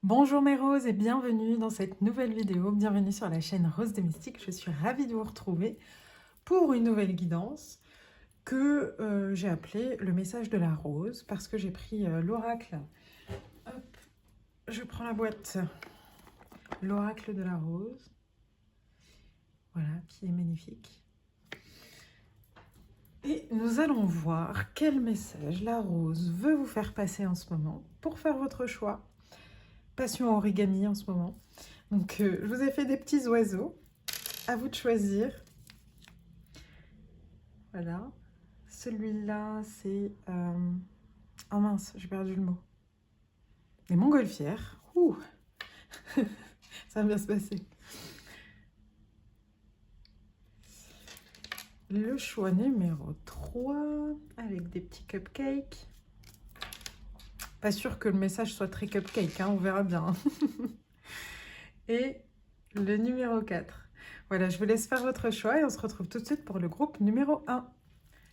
Bonjour mes roses et bienvenue dans cette nouvelle vidéo. Bienvenue sur la chaîne Rose des Mystiques. Je suis ravie de vous retrouver pour une nouvelle guidance que j'ai appelée le message de la rose parce que j'ai pris l'oracle. Hop, je prends la boîte. L'oracle de la rose. Voilà, qui est magnifique. Et nous allons voir quel message la rose veut vous faire passer en ce moment pour faire votre choix. Passion origami en ce moment. Donc, je vous ai fait des petits oiseaux. À vous de choisir. Voilà. Celui-là, c'est... Oh mince, j'ai perdu le mot. Des montgolfières. Ouh. Ça va bien se passer. Le choix numéro 3, avec des petits cupcakes. Pas sûr que le message soit très cupcake, hein, on verra bien. Et le numéro 4. Voilà, je vous laisse faire votre choix et on se retrouve tout de suite pour le groupe numéro 1.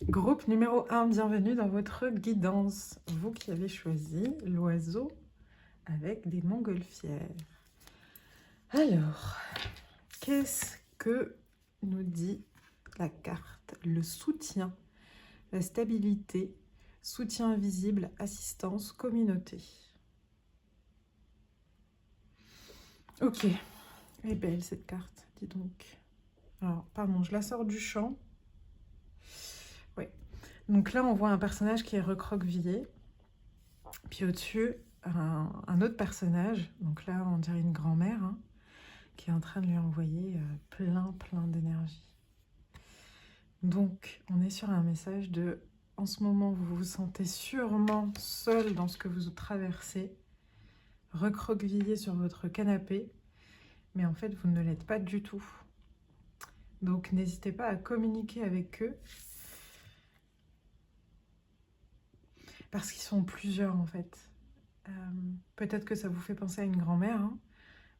Groupe numéro 1, bienvenue dans votre guidance. Vous qui avez choisi l'oiseau avec des montgolfières. Alors, qu'est-ce que nous dit la carte? Le soutien, la stabilité, soutien invisible, assistance, communauté. Ok, elle est belle cette carte, dis donc. Alors, pardon, je la sors du champ. Oui. Donc là, on voit un personnage qui est recroquevillé. Puis au-dessus, un autre personnage. Donc là, on dirait une grand-mère, hein, qui est en train de lui envoyer plein d'énergie. Donc, on est sur un message de... En ce moment, vous vous sentez sûrement seul dans ce que vous traversez, recroquevillé sur votre canapé, mais en fait, vous ne l'êtes pas du tout. Donc, n'hésitez pas à communiquer avec eux, parce qu'ils sont plusieurs, en fait. Peut-être que ça vous fait penser à une grand-mère, hein,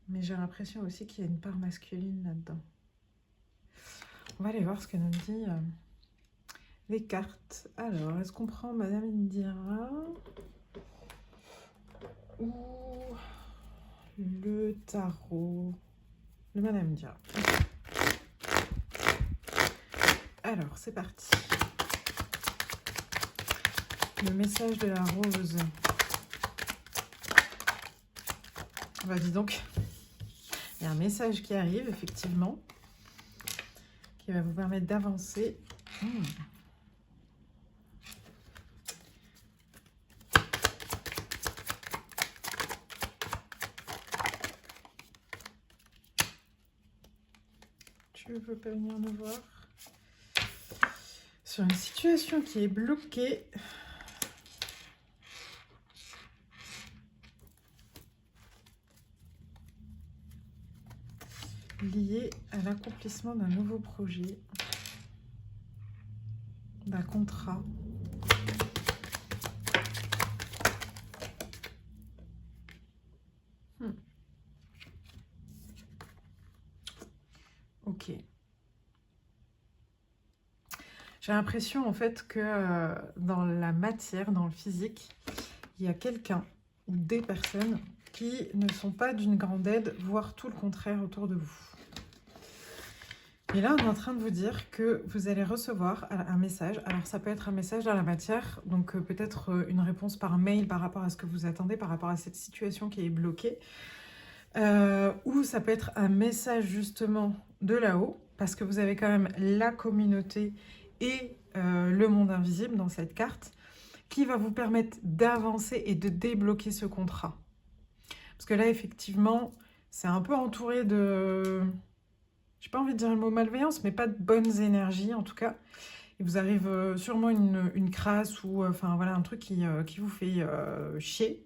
mais j'ai l'impression aussi qu'il y a une part masculine là-dedans. On va aller voir ce que nous dit les cartes. Alors, est-ce qu'on prend Madame Indira ou le tarot? Le Madame Indira. Alors, c'est parti. Le message de la rose. Bah, dis donc, il y a un message qui arrive, effectivement, qui va vous permettre d'avancer. Tu veux pas venir nous voir? Sur une situation qui est bloquée. Lié à l'accomplissement d'un nouveau projet, d'un contrat. Ok. J'ai l'impression en fait que dans la matière, dans le physique, il y a quelqu'un ou des personnes qui ne sont pas d'une grande aide, voire tout le contraire autour de vous. Et là, on est en train de vous dire que vous allez recevoir un message. Alors, ça peut être un message dans la matière, donc peut-être une réponse par mail par rapport à ce que vous attendez, par rapport à cette situation qui est bloquée. Ou ça peut être un message justement de là-haut, parce que vous avez quand même la communauté et le monde invisible dans cette carte, qui va vous permettre d'avancer et de débloquer ce contrat. Parce que là, effectivement, c'est un peu entouré de... J'ai pas envie de dire le mot malveillance, mais pas de bonnes énergies en tout cas. Il vous arrive sûrement une crasse ou enfin voilà un truc qui vous fait chier.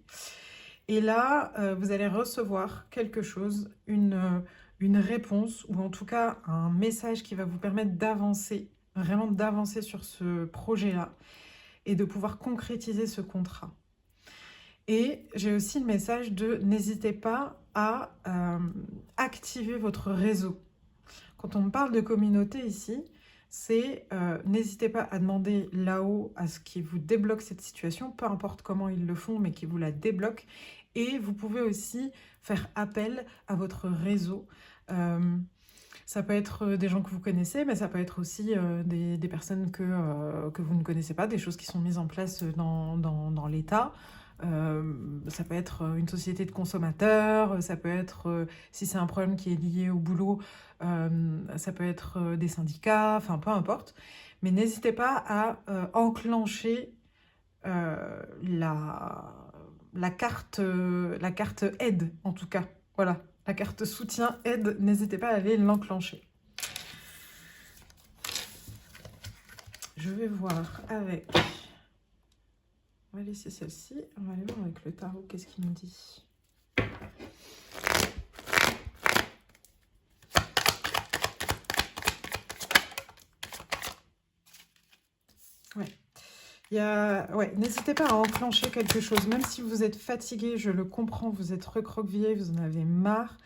Et là, vous allez recevoir quelque chose, une réponse ou en tout cas un message qui va vous permettre d'avancer, vraiment d'avancer sur ce projet-là et de pouvoir concrétiser ce contrat. Et j'ai aussi le message de n'hésitez pas à activer votre réseau. Quand on parle de communauté ici, c'est n'hésitez pas à demander là-haut à ce qu'ils vous débloquent cette situation, peu importe comment ils le font, mais qu'ils vous la débloquent. Et vous pouvez aussi faire appel à votre réseau. Ça peut être des gens que vous connaissez, mais ça peut être aussi des personnes que vous ne connaissez pas, des choses qui sont mises en place dans l'État. Ça peut être une société de consommateurs, ça peut être, si c'est un problème qui est lié au boulot, ça peut être des syndicats, enfin peu importe. Mais n'hésitez pas à enclencher la carte aide, en tout cas. Voilà, la carte soutien aide, n'hésitez pas à aller l'enclencher. Je vais voir avec... On va laisser celle-ci. On va aller voir avec le tarot, qu'est-ce qu'il nous dit. Ouais. Ouais, n'hésitez pas à enclencher quelque chose, même si vous êtes fatigué, je le comprends, vous êtes recroquevillé, vous en avez marre.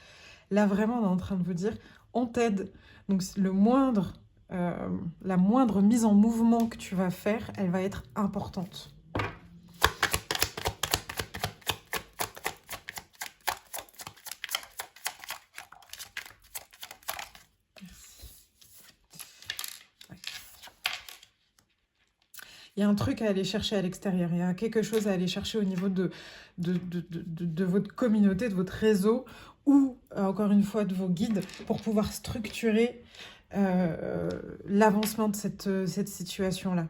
Là, vraiment, on est en train de vous dire, on t'aide. Donc, la moindre mise en mouvement que tu vas faire, elle va être importante. Il y a un truc à aller chercher à l'extérieur, il y a quelque chose à aller chercher au niveau de votre communauté, de votre réseau, ou encore une fois de vos guides, pour pouvoir structurer l'avancement de cette situation-là.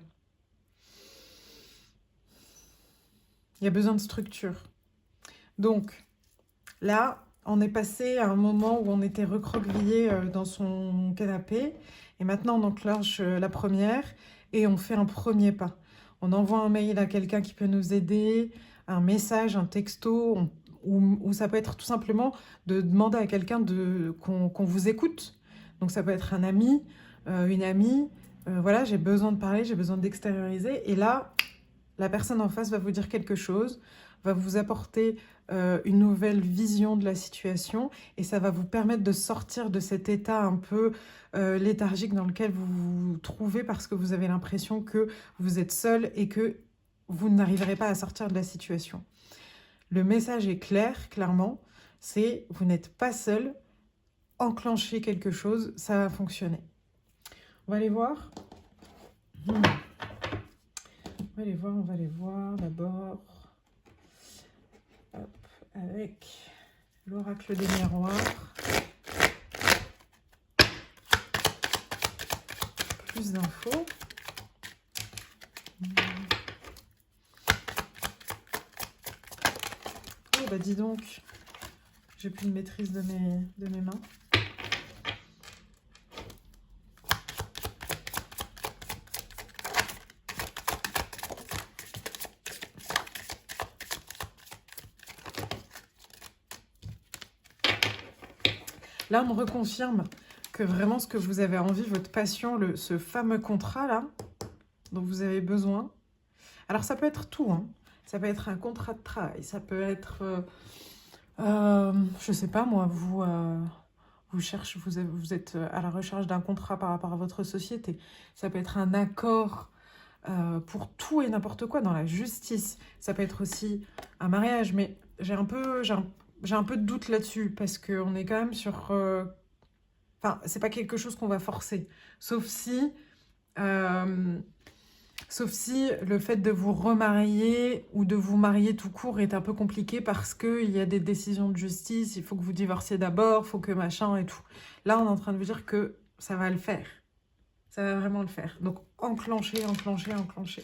Il y a besoin de structure. Donc, là, on est passé à un moment où on était recroquevillé dans son canapé, et maintenant on enclenche la première, et on fait un premier pas. On envoie un mail à quelqu'un qui peut nous aider, un message, un texto, ou ça peut être tout simplement de demander à quelqu'un qu'on vous écoute. Donc ça peut être un ami, une amie, voilà, j'ai besoin de parler, j'ai besoin d'extérioriser. Et là, la personne en face va vous dire quelque chose, va vous apporter une nouvelle vision de la situation, et ça va vous permettre de sortir de cet état un peu léthargique dans lequel vous vous trouvez, parce que vous avez l'impression que vous êtes seul et que vous n'arriverez pas à sortir de la situation. Le message est clair, clairement, c'est vous n'êtes pas seul, enclenchez quelque chose, ça va fonctionner. On va aller voir. On va aller voir d'abord. Hop, avec l'oracle des miroirs. Plus d'infos. Oh bah dis donc, j'ai plus de maîtrise de mes mains. Là, on me reconfirme que vraiment ce que vous avez envie, votre passion, ce fameux contrat là, dont vous avez besoin. Alors ça peut être tout, hein. Ça peut être un contrat de travail, ça peut être, je sais pas moi, vous êtes à la recherche d'un contrat par rapport à votre société. Ça peut être un accord pour tout et n'importe quoi dans la justice. Ça peut être aussi un mariage, mais j'ai un peu de doute là-dessus, parce qu'on est quand même sur... Enfin, c'est pas quelque chose qu'on va forcer, sauf si le fait de vous remarier ou de vous marier tout court est un peu compliqué, parce qu'il y a des décisions de justice, il faut que vous divorciez d'abord, il faut que machin et tout. Là, on est en train de vous dire que ça va le faire. Ça va vraiment le faire. Donc, enclencher, enclencher, enclencher.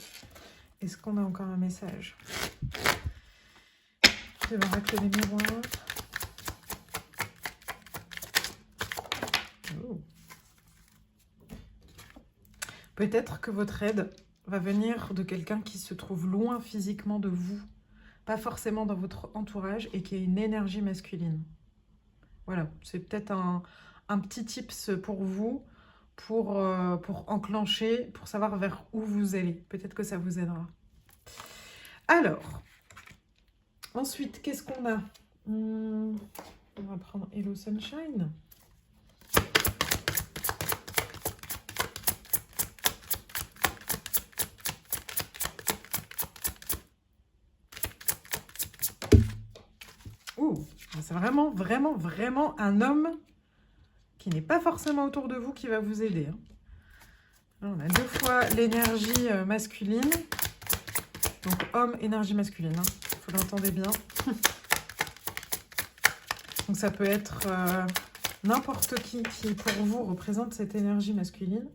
Est-ce qu'on a encore un message de l'oracle des miroirs? Oh. Peut-être que votre aide va venir de quelqu'un qui se trouve loin physiquement de vous, pas forcément dans votre entourage, et qui a une énergie masculine. Voilà, c'est peut-être un petit tips pour vous, pour enclencher, pour savoir vers où vous allez. Peut-être que ça vous aidera. Alors, ensuite, qu'est-ce qu'on a? On va prendre Hello Sunshine. C'est vraiment, vraiment, vraiment un homme qui n'est pas forcément autour de vous qui va vous aider. Hein. Là, on a 2 fois l'énergie masculine. Donc, homme, énergie masculine. Hein. Vous l'entendez bien. Donc, ça peut être n'importe qui pour vous, représente cette énergie masculine,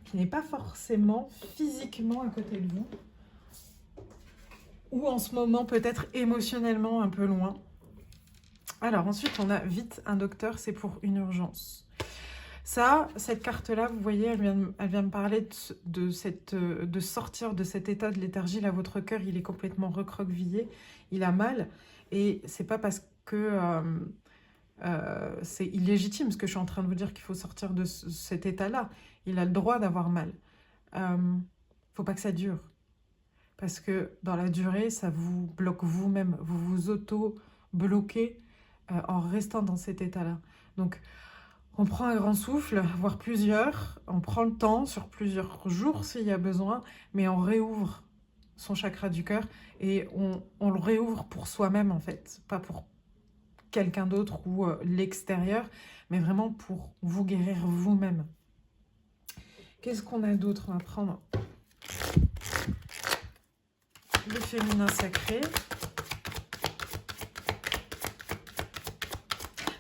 qui n'est pas forcément physiquement à côté de vous. Ou en ce moment, peut-être émotionnellement un peu loin. Alors, ensuite, on a vite un docteur, c'est pour une urgence. Ça, cette carte-là, vous voyez, elle vient me parler de sortir de cet état de léthargie. Là, votre cœur, il est complètement recroquevillé, il a mal. Et c'est pas parce que c'est illégitime ce que je suis en train de vous dire qu'il faut sortir de cet état-là. Il a le droit d'avoir mal. Faut pas que ça dure. Parce que dans la durée, ça vous bloque vous-même. Vous vous auto-bloquez en restant dans cet état-là. Donc, on prend un grand souffle, voire plusieurs. On prend le temps sur plusieurs jours s'il y a besoin, mais on réouvre son chakra du cœur et on le réouvre pour soi-même en fait. Pas pour quelqu'un d'autre ou l'extérieur, mais vraiment pour vous guérir vous-même. Qu'est-ce qu'on a d'autre? On va prendre le féminin sacré.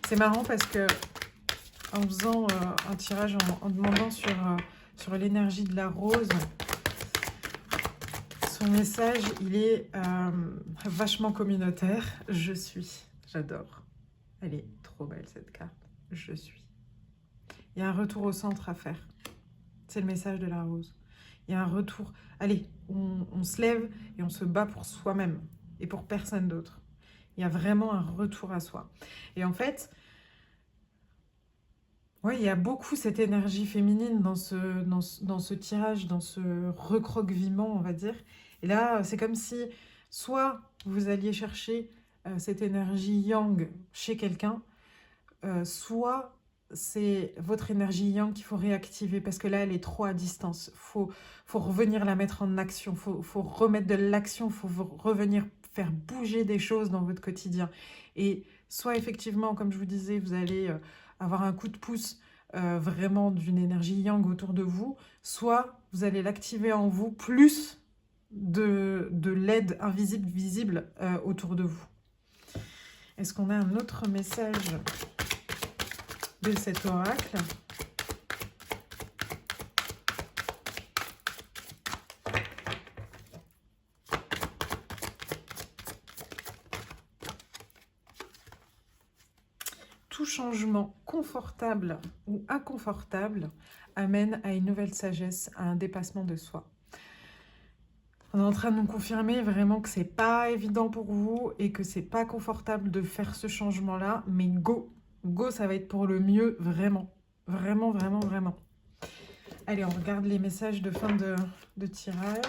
C'est marrant parce que en faisant un tirage, en demandant sur l'énergie de la rose, son message, il est vachement communautaire. Je suis. J'adore. Elle est trop belle cette carte. Je suis. Il y a un retour au centre à faire. C'est le message de la rose. Il y a un retour. Allez, on se lève et on se bat pour soi-même et pour personne d'autre. Il y a vraiment un retour à soi. Et en fait, ouais, il y a beaucoup cette énergie féminine dans ce tirage, dans ce recroquevillement, on va dire. Et là, c'est comme si soit vous alliez chercher cette énergie yang chez quelqu'un, soit c'est votre énergie yang qu'il faut réactiver parce que là, elle est trop à distance. Faut revenir la mettre en action, faut remettre de l'action, faut revenir faire bouger des choses dans votre quotidien. Et soit effectivement, comme je vous disais, vous allez avoir un coup de pouce vraiment d'une énergie yang autour de vous, soit vous allez l'activer en vous plus de l'aide invisible, visible autour de vous. Est-ce qu'on a un autre message de cet oracle? Tout changement confortable ou inconfortable amène à une nouvelle sagesse, à un dépassement de soi. On est en train de nous confirmer vraiment que c'est pas évident pour vous et que c'est pas confortable de faire ce changement-là, mais go! Go, ça va être pour le mieux, vraiment. Vraiment, vraiment, vraiment. Allez, on regarde les messages de fin de tirage.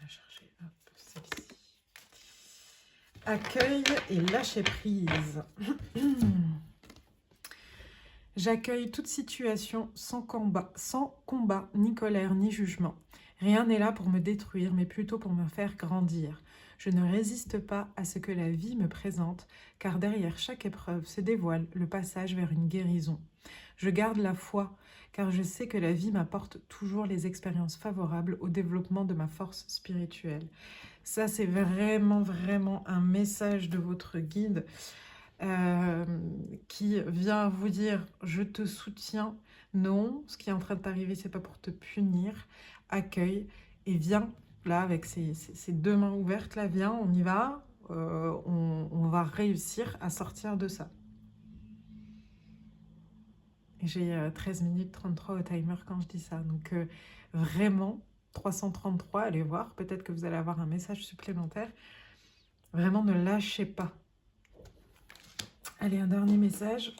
La chercher, hop, celle-ci. Accueil et lâcher prise. J'accueille toute situation sans combat, ni colère, ni jugement. Rien n'est là pour me détruire, mais plutôt pour me faire grandir. Je ne résiste pas à ce que la vie me présente, car derrière chaque épreuve se dévoile le passage vers une guérison. Je garde la foi, car je sais que la vie m'apporte toujours les expériences favorables au développement de ma force spirituelle. Ça, c'est vraiment, vraiment un message de votre guide qui vient vous dire « Je te soutiens ». Non, ce qui est en train de t'arriver, c'est pas pour te punir. Accueille et viens, là, avec ces 2 mains ouvertes, là, viens, on y va. On va réussir à sortir de ça. J'ai 13 minutes 33 au timer quand je dis ça. Donc, vraiment, 333, allez voir. Peut-être que vous allez avoir un message supplémentaire. Vraiment, ne lâchez pas. Allez, un dernier message.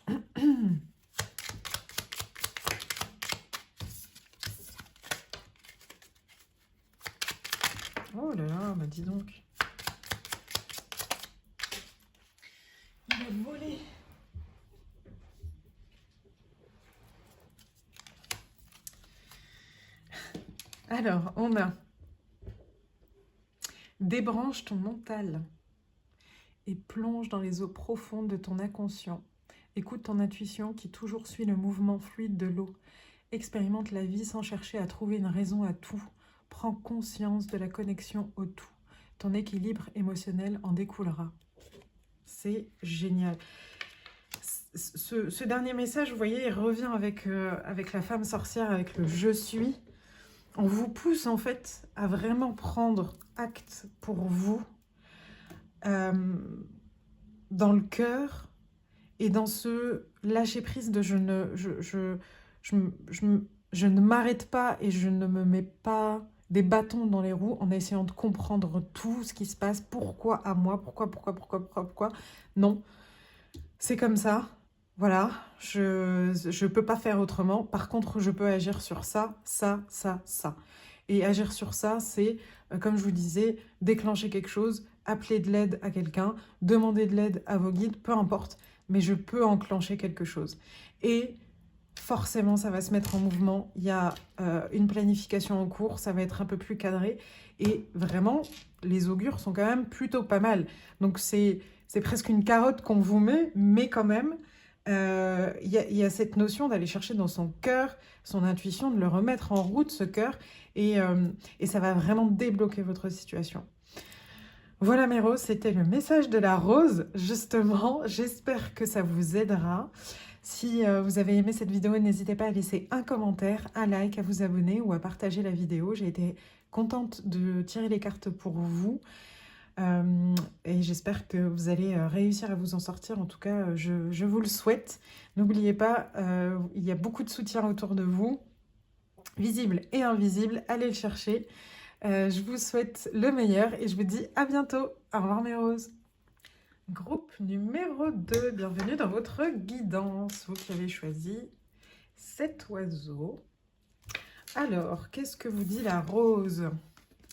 Oh là là, bah dis donc. Il va voler. Alors, on a débranche ton mental et plonge dans les eaux profondes de ton inconscient. Écoute ton intuition qui toujours suit le mouvement fluide de l'eau. Expérimente la vie sans chercher à trouver une raison à tout. Prends conscience de la connexion au tout. Ton équilibre émotionnel en découlera. C'est génial. Ce dernier message, vous voyez, il revient avec la femme sorcière, avec le « je suis ». On vous pousse en fait à vraiment prendre acte pour vous dans le cœur et dans ce lâcher-prise de je ne m'arrête pas et je ne me mets pas des bâtons dans les roues en essayant de comprendre tout ce qui se passe. Pourquoi à moi? Pourquoi? Non, c'est comme ça. Voilà, je peux pas faire autrement. Par contre, je peux agir sur ça. Et agir sur ça, c'est, comme je vous disais, déclencher quelque chose, appeler de l'aide à quelqu'un, demander de l'aide à vos guides, peu importe. Mais je peux enclencher quelque chose. Et forcément, ça va se mettre en mouvement. Il y a une planification en cours, ça va être un peu plus cadré. Et vraiment, les augures sont quand même plutôt pas mal. Donc, c'est presque une carotte qu'on vous met, mais quand même, il y a cette notion d'aller chercher dans son cœur, son intuition, de le remettre en route, ce cœur. Et ça va vraiment débloquer votre situation. Voilà mes roses, c'était le message de la rose, justement. J'espère que ça vous aidera. Si vous avez aimé cette vidéo, n'hésitez pas à laisser un commentaire, un like, à vous abonner ou à partager la vidéo. J'ai été contente de tirer les cartes pour vous. Et j'espère que vous allez réussir à vous en sortir. En tout cas, je vous le souhaite. N'oubliez pas, il y a beaucoup de soutien autour de vous, visible et invisible. Allez le chercher. Je vous souhaite le meilleur et je vous dis à bientôt. Au revoir mes roses. Groupe numéro 2, bienvenue dans votre guidance. Vous qui avez choisi cet oiseau. Alors, qu'est-ce que vous dit la rose?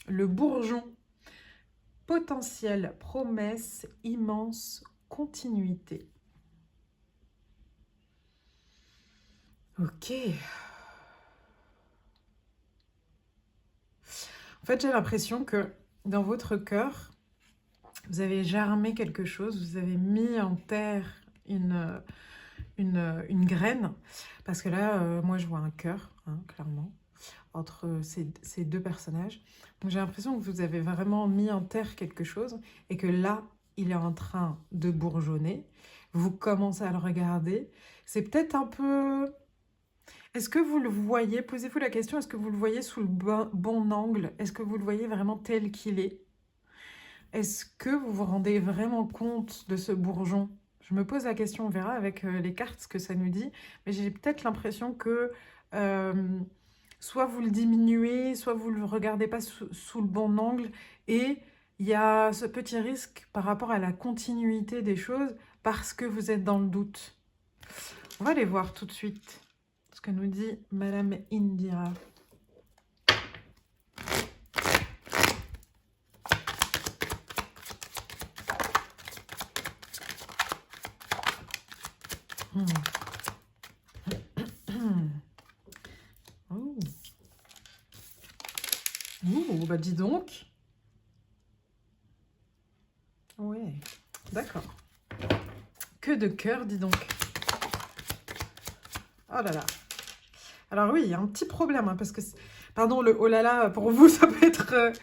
Le bourgeon. Potentiel, promesse, immense, continuité. Ok. En fait, j'ai l'impression que dans votre cœur, vous avez germé quelque chose, vous avez mis en terre une graine. Parce que là, moi, je vois un cœur, hein, clairement, entre ces deux personnages. Donc, j'ai l'impression que vous avez vraiment mis en terre quelque chose et que là, il est en train de bourgeonner. Vous commencez à le regarder. C'est peut-être un peu... Est-ce que vous le voyez? Posez-vous la question, est-ce que vous le voyez sous le bon angle? Est-ce que vous le voyez vraiment tel qu'il est? Est-ce que vous vous rendez vraiment compte de ce bourgeon? Je me pose la question, on verra avec les cartes ce que ça nous dit. Mais j'ai peut-être l'impression que soit vous le diminuez, soit vous ne le regardez pas sous le bon angle. Et il y a ce petit risque par rapport à la continuité des choses parce que vous êtes dans le doute. On va aller voir tout de suite ce que nous dit Madame Indira. Oh, bah dis donc. Ouais, d'accord. Que de cœur, dis donc. Oh là là. Alors oui, il y a un petit problème, hein, parce que... Pardon, le oh là là, pour vous, ça peut être...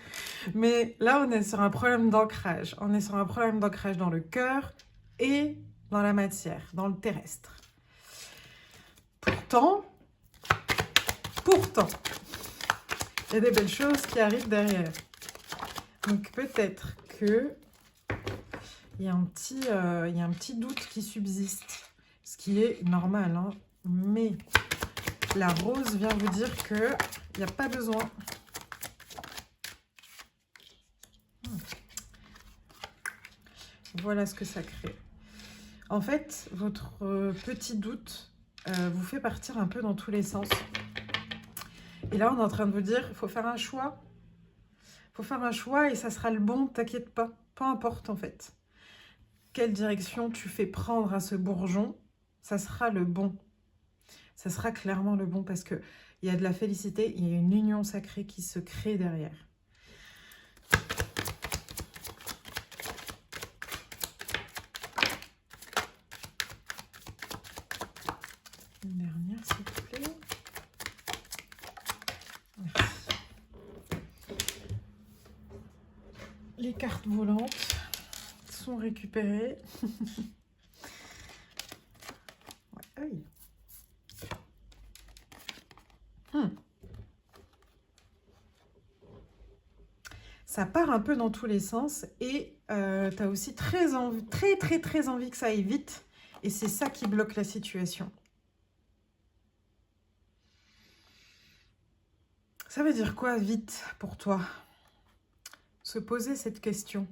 mais là, on est sur un problème d'ancrage. On est sur un problème d'ancrage dans le cœur et dans la matière, dans le terrestre. Pourtant, il y a des belles choses qui arrivent derrière. Donc peut-être que il y a un petit doute qui subsiste, ce qui est normal, hein, mais la rose vient vous dire que il n'y a pas besoin. Voilà ce que ça crée. En fait, votre petit doute vous fait partir un peu dans tous les sens. Et là, on est en train de vous dire, il faut faire un choix. faut faire un choix et ça sera le bon, t'inquiète pas. Peu importe en fait. Quelle direction tu fais prendre à ce bourgeon, ça sera le bon. Ça sera clairement le bon parce qu'il y a de la félicité, il y a une union sacrée qui se crée derrière. Une dernière, s'il te plaît. Merci. Les cartes volantes sont récupérées. Ouais, Ça part un peu dans tous les sens et tu as aussi très envie que ça aille vite et c'est ça qui bloque la situation. Ça veut dire quoi vite pour toi? Se poser cette question.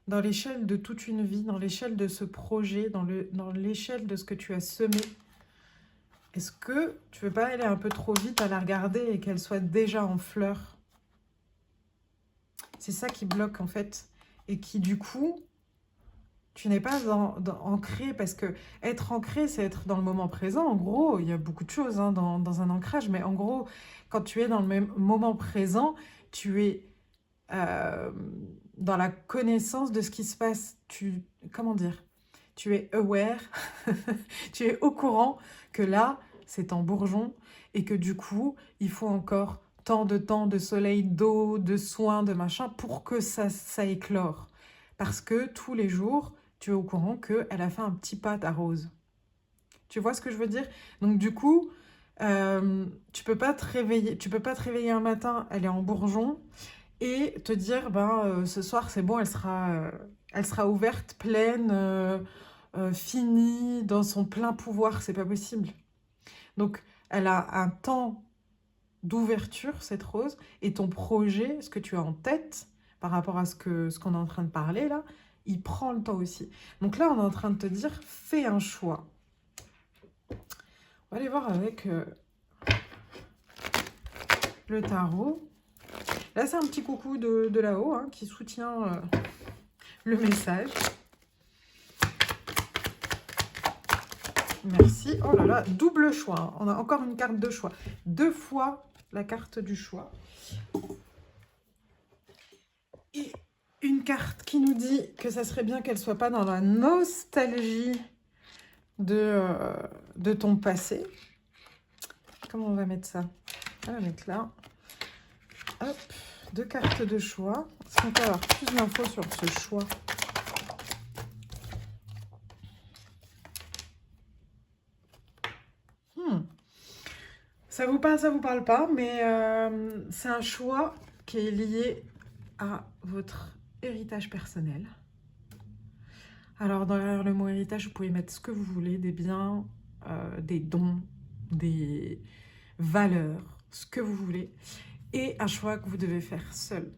Dans l'échelle de toute une vie, dans l'échelle de ce projet, dans l'échelle de ce que tu as semé, est-ce que tu veux pas aller un peu trop vite à la regarder et qu'elle soit déjà en fleurs? C'est ça qui bloque en fait. Et qui du coup, tu n'es pas ancré. Parce que être ancré, c'est être dans le moment présent. En gros, il y a beaucoup de choses hein, dans un ancrage. Mais en gros, quand tu es dans le même moment présent, tu es dans la connaissance de ce qui se passe. Comment dire? Tu es aware. Tu es au courant que là, c'est en bourgeon. Et que du coup, il faut encore tant de temps, de soleil, d'eau, de soins, de machin, pour que ça éclore. Parce que tous les jours, tu es au courant qu'elle a fait un petit pas, ta rose. Tu vois ce que je veux dire? Donc du coup, tu peux pas te réveiller un matin, elle est en bourgeon, et te dire, ce soir, c'est bon, elle sera ouverte, pleine, finie, dans son plein pouvoir, c'est pas possible. Donc, elle a un temps d'ouverture, cette rose, et ton projet, ce que tu as en tête, par rapport à ce qu'on est en train de parler là, il prend le temps aussi. Donc là, on est en train de te dire, fais un choix. On va aller voir avec le tarot. Là, c'est un petit coucou de là-haut hein, qui soutient le message. Merci. Oh là là, double choix. Hein. On a encore une carte de choix. 2 fois la carte du choix. Et une carte qui nous dit que ça serait bien qu'elle soit pas dans la nostalgie de ton passé. Comment on va mettre ça? On va mettre là. Hop, 2 cartes de choix. Est-ce qu'on peut avoir plus d'infos sur ce choix? Ça vous parle pas, mais c'est un choix qui est lié à votre héritage personnel. Alors, derrière le mot héritage, vous pouvez mettre ce que vous voulez, des biens, des dons, des valeurs, ce que vous voulez. Et un choix que vous devez faire seul.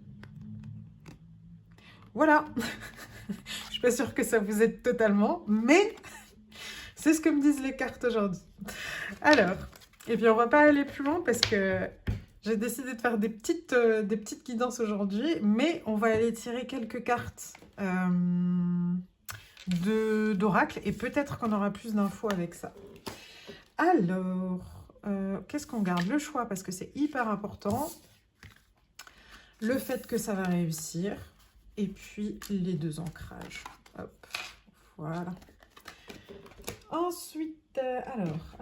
Voilà. Je ne suis pas sûre que ça vous aide totalement, mais c'est ce que me disent les cartes aujourd'hui. Alors, et puis on va pas aller plus loin parce que j'ai décidé de faire des petites guidances aujourd'hui, mais on va aller tirer quelques cartes d'oracle et peut-être qu'on aura plus d'infos avec ça. Alors, qu'est-ce qu'on garde? Le choix parce que c'est hyper important. Le fait que ça va réussir. Et puis les 2 ancrages. Hop, voilà. Ensuite, alors,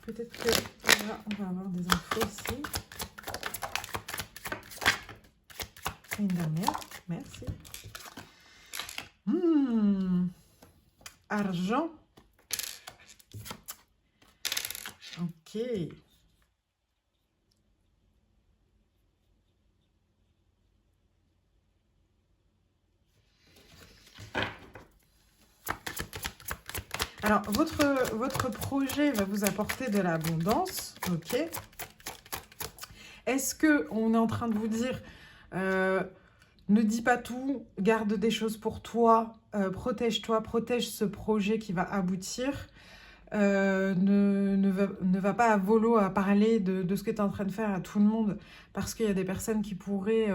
peut-être que on va avoir des infos ici. Et une dernière, merci. Argent. Ok. Alors, votre projet va vous apporter de l'abondance, ok. Est-ce qu'on est en train de vous dire, ne dis pas tout, garde des choses pour toi, protège-toi, protège ce projet qui va aboutir. ne va pas à volo à parler de ce que tu es en train de faire à tout le monde parce qu'il y a des personnes qui pourraient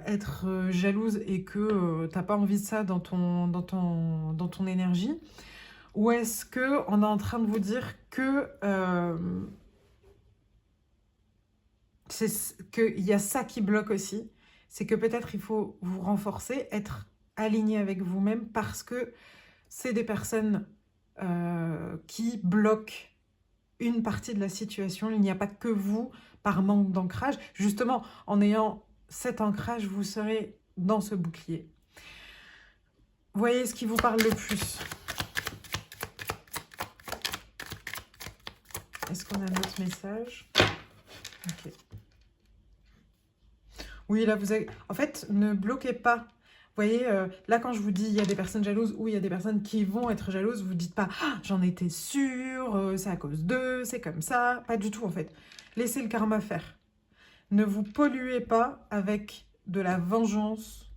être jalouses et que tu n'as pas envie de ça dans ton énergie? Ou est-ce qu'on est en train de vous dire que qu'il y a ça qui bloque aussi? C'est que peut-être il faut vous renforcer, être aligné avec vous-même parce que c'est des personnes qui bloquent une partie de la situation. Il n'y a pas que vous par manque d'ancrage. Justement, en ayant cet ancrage, vous serez dans ce bouclier. Voyez ce qui vous parle le plus. Est-ce qu'on a un autre message? Ok. Oui, là, vous avez... En fait, ne bloquez pas. Vous voyez, là, quand je vous dis il y a des personnes jalouses ou il y a des personnes qui vont être jalouses, vous ne dites pas ah, j'en étais sûre, c'est à cause d'eux, c'est comme ça. Pas du tout, en fait. Laissez le karma faire. Ne vous polluez pas avec de la vengeance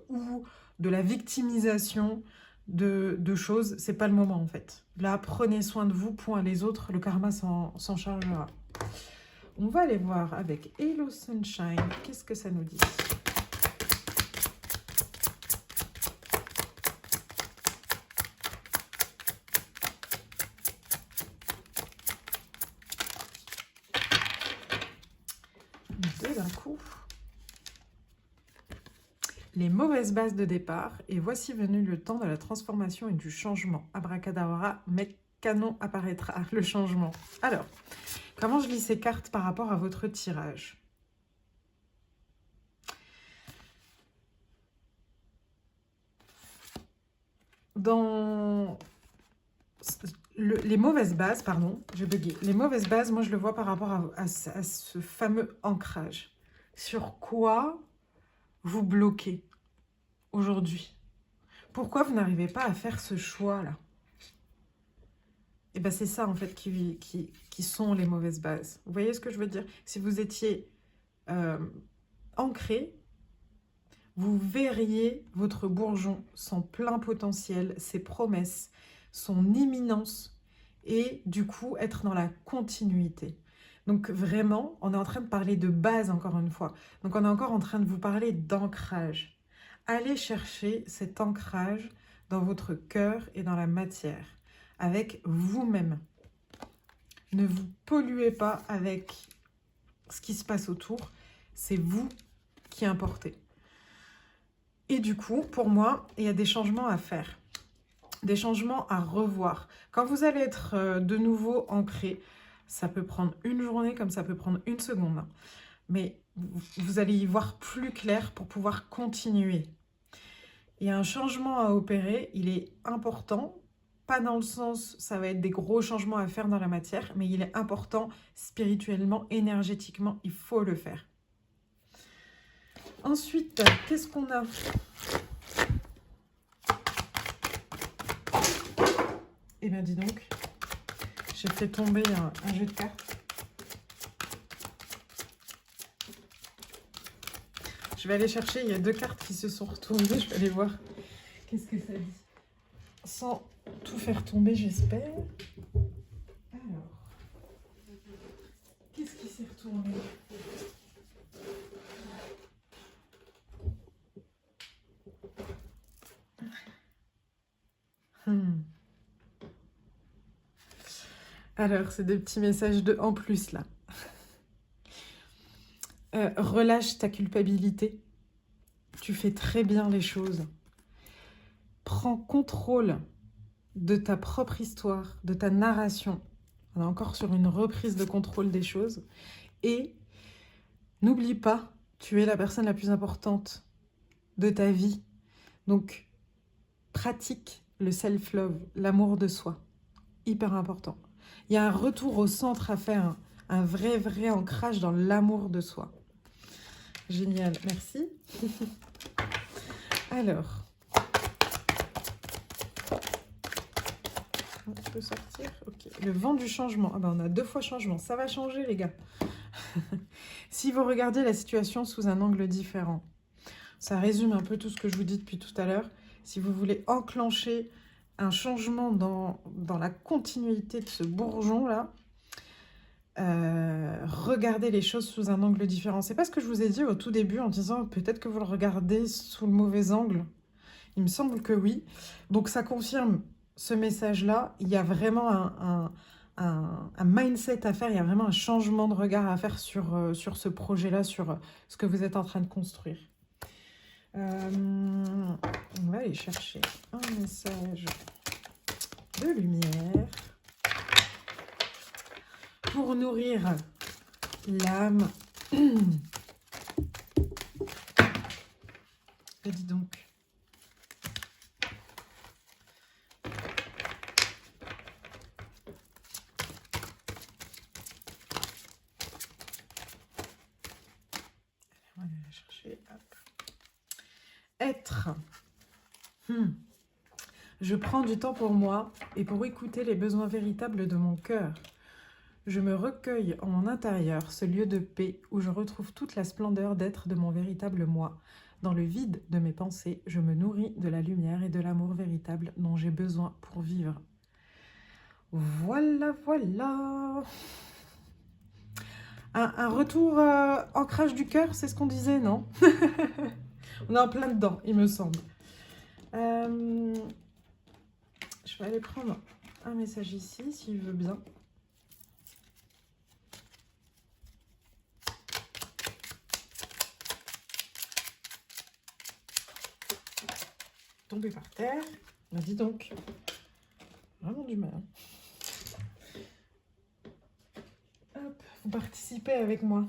ou de la victimisation de choses. C'est pas le moment, en fait. Là, prenez soin de vous, point. Les autres, le karma s'en chargera. On va aller voir avec Hello Sunshine. Qu'est-ce que ça nous dit? Deux d'un coup. Les mauvaises bases de départ. Et voici venu le temps de la transformation et du changement. Abracadabra, canon apparaîtra le changement. Alors, comment je lis ces cartes par rapport à votre tirage? Dans les mauvaises bases, pardon, j'ai bugué. Les mauvaises bases, moi je le vois par rapport à ce fameux ancrage. Sur quoi vous bloquez aujourd'hui? Pourquoi vous n'arrivez pas à faire ce choix-là? Et bien c'est ça en fait qui sont les mauvaises bases. Vous voyez ce que je veux dire? Si vous étiez ancré, vous verriez votre bourgeon, son plein potentiel, ses promesses, son imminence et du coup être dans la continuité. Donc vraiment, on est en train de parler de base encore une fois. Donc on est encore en train de vous parler d'ancrage. Allez chercher cet ancrage dans votre cœur et dans la matière, avec vous-même. Ne vous polluez pas avec ce qui se passe autour. C'est vous qui importez. Et du coup, pour moi, il y a des changements à faire, des changements à revoir. Quand vous allez être de nouveau ancré, ça peut prendre une journée comme ça peut prendre une seconde. Mais vous allez y voir plus clair pour pouvoir continuer. Il y a un changement à opérer, il est important, pas dans le sens, ça va être des gros changements à faire dans la matière, mais il est important spirituellement, énergétiquement, il faut le faire. Ensuite, qu'est-ce qu'on a? Eh bien, dis donc, j'ai fait tomber un jeu de cartes. Je vais aller chercher, il y a deux cartes qui se sont retournées, je vais aller voir qu'est-ce que ça dit. Sans tout faire tomber, j'espère. Alors, qu'est-ce qui s'est retourné? Alors, c'est des petits messages de en plus, là. Relâche ta culpabilité. Tu fais très bien les choses. Prends contrôle de ta propre histoire, de ta narration. On est encore sur une reprise de contrôle des choses. Et n'oublie pas, tu es la personne la plus importante de ta vie. Donc, pratique le self-love, l'amour de soi. Hyper important. Il y a un retour au centre à faire, un vrai ancrage dans l'amour de soi. Génial, merci. Alors, tu peux sortir? Ok. Le vent du changement. Ah ben, on a deux fois changement. Ça va changer, les gars. Si vous regardez la situation sous un angle différent, ça résume un peu tout ce que je vous dis depuis tout à l'heure. Si vous voulez enclencher un changement dans la continuité de ce bourgeon-là. Regardez les choses sous un angle différent. C'est pas ce que je vous ai dit au tout début en disant peut-être que vous le regardez sous le mauvais angle. Il me semble que oui. Donc ça confirme ce message-là. Il y a vraiment un mindset à faire, il y a vraiment un changement de regard à faire sur ce projet-là, sur ce que vous êtes en train de construire. On va aller chercher un message de lumière pour nourrir l'âme. Et dis donc. On va aller la chercher. Hop. Être. Je prends du temps pour moi et pour écouter les besoins véritables de mon cœur. Je me recueille en mon intérieur, ce lieu de paix où je retrouve toute la splendeur d'être de mon véritable moi. Dans le vide de mes pensées, je me nourris de la lumière et de l'amour véritable dont j'ai besoin pour vivre. Voilà, voilà. Un retour ancrage du cœur, c'est ce qu'on disait, non? On est en plein dedans, il me semble. Je vais aller prendre un message ici, s'il veut bien. Tomber par terre. Bah, dis donc. Vraiment du mal. Hop, vous participez avec moi.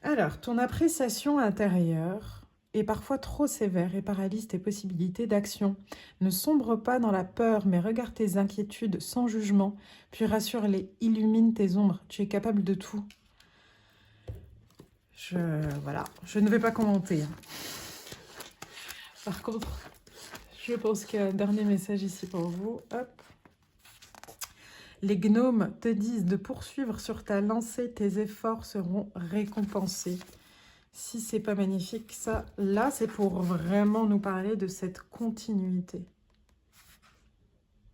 Alors, ton appréciation intérieure est parfois trop sévère et paralyse tes possibilités d'action. Ne sombre pas dans la peur, mais regarde tes inquiétudes sans jugement, puis rassure-les, illumine tes ombres. Tu es capable de tout. Voilà, je ne vais pas commenter. Par contre, je pense qu'il y a un dernier message ici pour vous. Hop. Les gnomes te disent de poursuivre sur ta lancée, tes efforts seront récompensés. Si c'est pas magnifique, ça, là, c'est pour vraiment nous parler de cette continuité.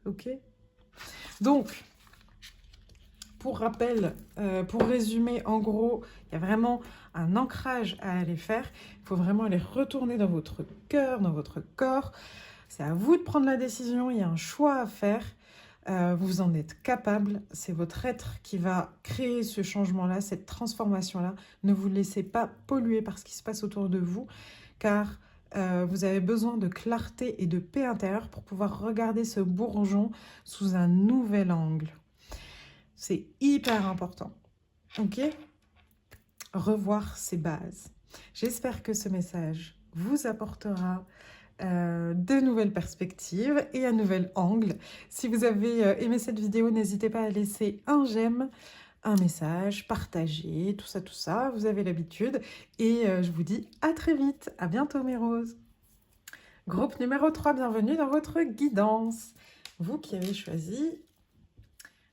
Ok? Donc, pour rappel, pour résumer, en gros, il y a vraiment un ancrage à aller faire. Il faut vraiment aller retourner dans votre cœur, dans votre corps. C'est à vous de prendre la décision, il y a un choix à faire. Vous en êtes capable, c'est votre être qui va créer ce changement-là, cette transformation-là. Ne vous laissez pas polluer par ce qui se passe autour de vous, car vous avez besoin de clarté et de paix intérieure pour pouvoir regarder ce bourgeon sous un nouvel angle. C'est hyper important, ok? Revoir ses bases. J'espère que ce message vous apportera de nouvelles perspectives et un nouvel angle. Si vous avez aimé cette vidéo, n'hésitez pas à laisser un j'aime, un message, partager, tout ça, vous avez l'habitude. Et je vous dis à très vite, à bientôt mes roses. Groupe numéro 3, bienvenue dans votre guidance. Vous qui avez choisi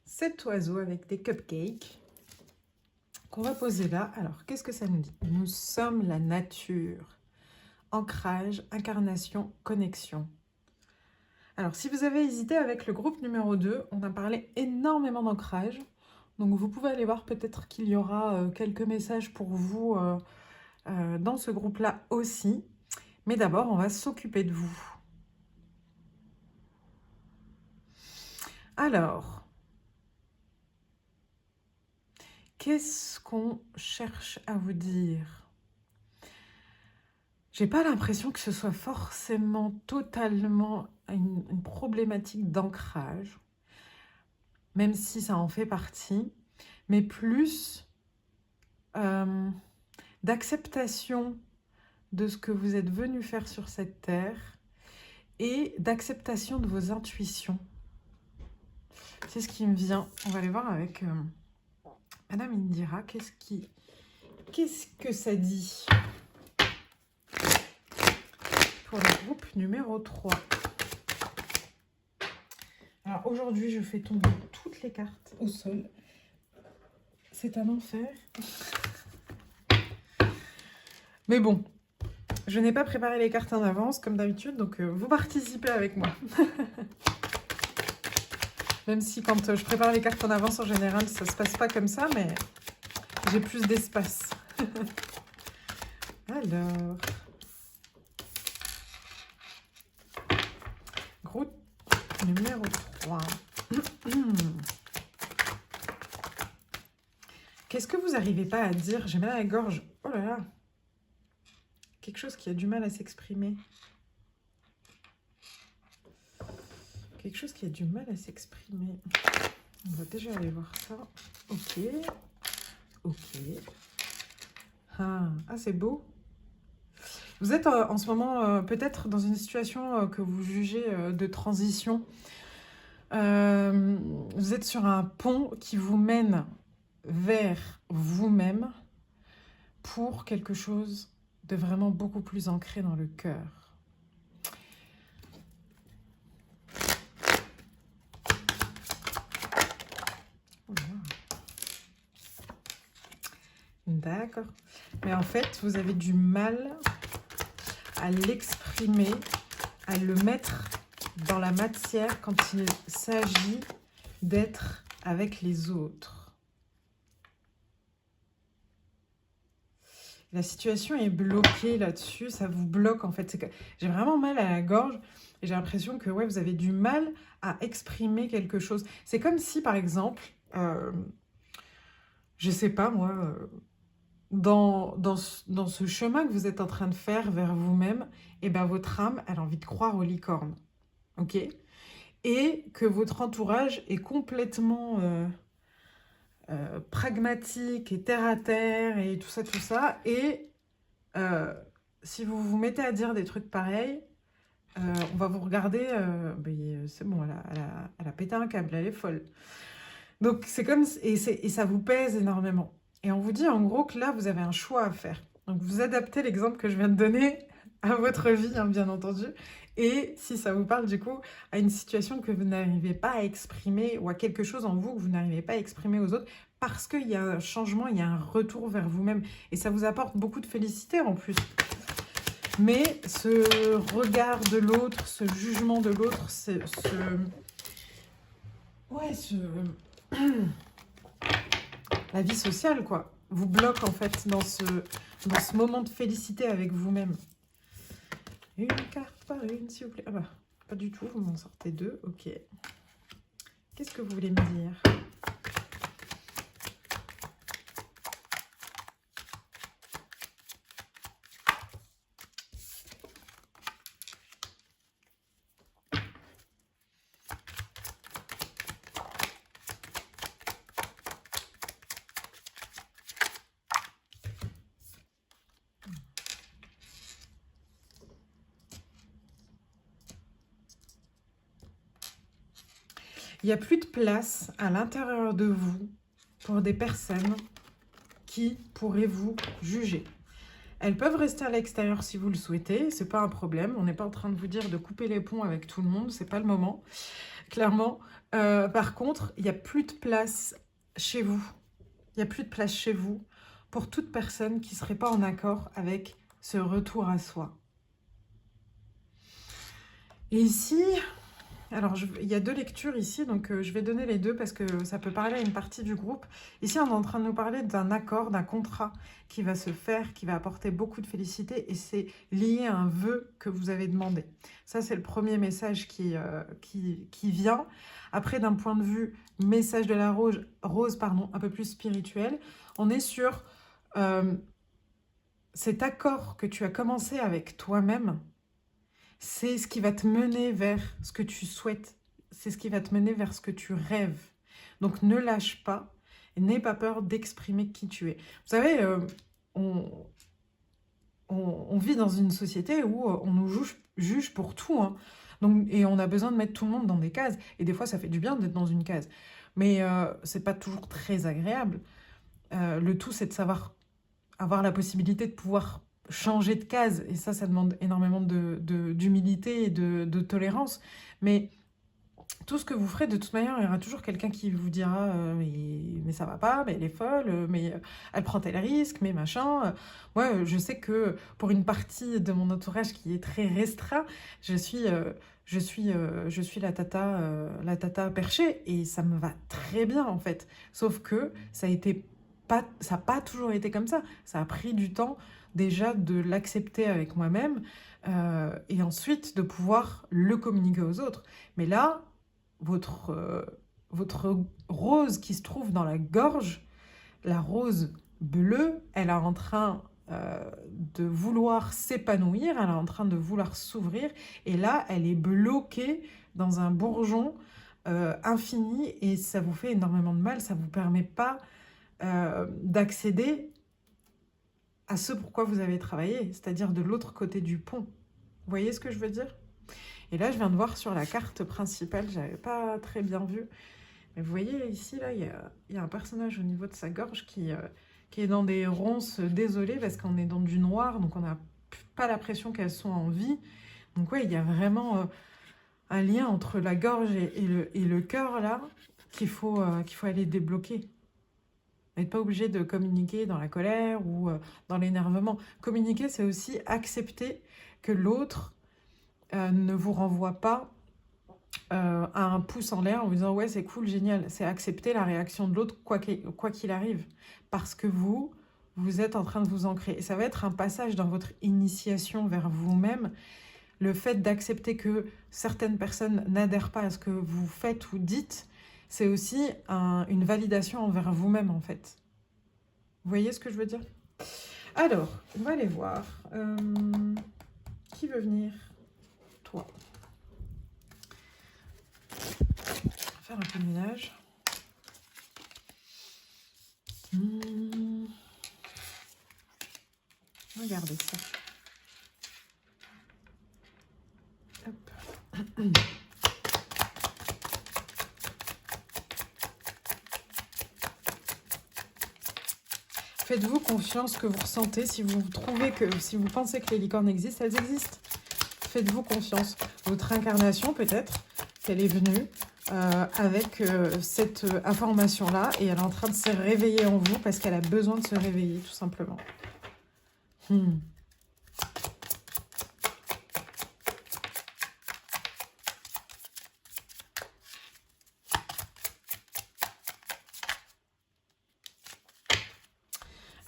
cet oiseau avec des cupcakes qu'on va poser là. Alors, qu'est-ce que ça nous dit? Nous sommes la nature. Ancrage, incarnation, connexion. Alors, si vous avez hésité avec le groupe numéro 2, on a parlé énormément d'ancrage. Donc, vous pouvez aller voir, peut-être qu'il y aura quelques messages pour vous dans ce groupe-là aussi. Mais d'abord, on va s'occuper de vous. Alors, qu'est-ce qu'on cherche à vous dire ? J'ai pas l'impression que ce soit forcément totalement une problématique d'ancrage, même si ça en fait partie, mais plus d'acceptation de ce que vous êtes venu faire sur cette terre et d'acceptation de vos intuitions. C'est ce qui me vient. On va aller voir avec Madame Indira. Qu'est-ce que ça dit pour le groupe numéro 3. Alors aujourd'hui, je fais tomber toutes les cartes au sol. C'est un enfer. Mais bon, Je n'ai pas préparé les cartes en avance, comme d'habitude, donc vous participez avec moi. Même si quand je prépare les cartes en avance, en général, ça se passe pas comme ça, mais j'ai plus d'espace. Alors... Groupe numéro 3. Qu'est-ce que vous n'arrivez pas à dire? J'ai mal à la gorge. Oh là là. Quelque chose qui a du mal à s'exprimer. Quelque chose qui a du mal à s'exprimer. On va déjà aller voir ça. Ok. Ok. Ah, c'est beau. Vous êtes en ce moment peut-être dans une situation que vous jugez de transition. Vous êtes sur un pont qui vous mène vers vous-même pour quelque chose de vraiment beaucoup plus ancré dans le cœur. D'accord. Mais en fait, vous avez du mal à l'exprimer, à le mettre dans la matière quand il s'agit d'être avec les autres. La situation est bloquée là-dessus, ça vous bloque en fait. J'ai vraiment mal à la gorge et j'ai l'impression que ouais, vous avez du mal à exprimer quelque chose. C'est comme si par exemple, je sais pas moi, dans ce chemin que vous êtes en train de faire vers vous-même, et ben votre âme, elle a envie de croire aux licornes. Ok? Et que votre entourage est complètement pragmatique et terre à terre et tout ça. Et si vous vous mettez à dire des trucs pareils, on va vous regarder, c'est bon, elle a pété un câble, elle est folle. Donc c'est comme, et ça vous pèse énormément. Et on vous dit en gros que là, vous avez un choix à faire. Donc vous adaptez l'exemple que je viens de donner à votre vie, hein, bien entendu. Et si ça vous parle du coup à une situation que vous n'arrivez pas à exprimer ou à quelque chose en vous que vous n'arrivez pas à exprimer aux autres parce qu'il y a un changement, il y a un retour vers vous-même. Et ça vous apporte beaucoup de félicité en plus. Mais ce regard de l'autre, ce jugement de l'autre, la vie sociale, quoi, vous bloque en fait dans ce moment de félicité avec vous-même. Une carte par une, s'il vous plaît. Ah bah, pas du tout, vous m'en sortez deux, ok. Qu'est-ce que vous voulez me dire ? Il n'y a plus de place à l'intérieur de vous pour des personnes qui pourraient vous juger. Elles peuvent rester à l'extérieur si vous le souhaitez, c'est pas un problème. On n'est pas en train de vous dire de couper les ponts avec tout le monde, c'est pas le moment, clairement. Par contre, il n'y a plus de place chez vous. Il n'y a plus de place chez vous pour toute personne qui ne serait pas en accord avec ce retour à soi. Et ici... Alors, il y a deux lectures ici, donc je vais donner les deux parce que ça peut parler à une partie du groupe. Ici, on est en train de nous parler d'un accord, d'un contrat qui va se faire, qui va apporter beaucoup de félicité et c'est lié à un vœu que vous avez demandé. Ça, c'est le premier message qui vient. Après, d'un point de vue message de la rose, un peu plus spirituel, on est sur cet accord que tu as commencé avec toi-même. C'est ce qui va te mener vers ce que tu souhaites. C'est ce qui va te mener vers ce que tu rêves. Donc ne lâche pas. N'aie pas peur d'exprimer qui tu es. Vous savez, on vit dans une société où on nous juge pour tout. Hein. Donc, et on a besoin de mettre tout le monde dans des cases. Et des fois, ça fait du bien d'être dans une case. Mais c'est pas toujours très agréable. Le tout, c'est de savoir avoir la possibilité de pouvoir changer de case, et ça demande énormément d'humilité et de tolérance, mais tout ce que vous ferez, de toute manière, il y aura toujours quelqu'un qui vous dira mais ça va pas, mais elle est folle, mais elle prend tel risque, mais machin. Moi, je sais que pour une partie de mon entourage qui est très restreint, je suis la tata perchée et ça me va très bien en fait. Sauf que ça n'a pas toujours été comme ça. Ça a pris du temps déjà de l'accepter avec moi-même et ensuite de pouvoir le communiquer aux autres. Mais là, votre, euh, votre rose qui se trouve dans la gorge, la rose bleue, elle est en train de vouloir s'épanouir, elle est en train de vouloir s'ouvrir, et là, elle est bloquée dans un bourgeon infini, et ça vous fait énormément de mal, ça ne vous permet pas d'accéder à ce pourquoi vous avez travaillé, c'est-à-dire de l'autre côté du pont. Vous voyez ce que je veux dire? Et là, je viens de voir sur la carte principale, j'avais pas très bien vu. Mais vous voyez ici, là, il y a un personnage au niveau de sa gorge qui est dans des ronces désolées parce qu'on est dans du noir, donc on n'a pas l'impression qu'elles sont en vie. Donc ouais, il y a vraiment un lien entre la gorge et le cœur, là, qu'il faut aller débloquer. Vous n'êtes pas obligé de communiquer dans la colère ou dans l'énervement. Communiquer, c'est aussi accepter que l'autre ne vous renvoie pas à un pouce en l'air en vous disant ouais c'est cool, génial. C'est accepter la réaction de l'autre quoi qu'il arrive. Parce que vous êtes en train de vous ancrer. Et ça va être un passage dans votre initiation vers vous-même. Le fait d'accepter que certaines personnes n'adhèrent pas à ce que vous faites ou dites, c'est aussi une validation envers vous-même en fait. Vous voyez ce que je veux dire? Alors, on va aller voir. Qui veut venir? Toi. Faire un peu de ménage. Regardez ça. Hop. Faites-vous confiance que vous ressentez. Si vous pensez que les licornes existent, elles existent. Faites-vous confiance. Votre incarnation, peut-être, qu'elle est venue avec cette information-là et elle est en train de se réveiller en vous parce qu'elle a besoin de se réveiller, tout simplement.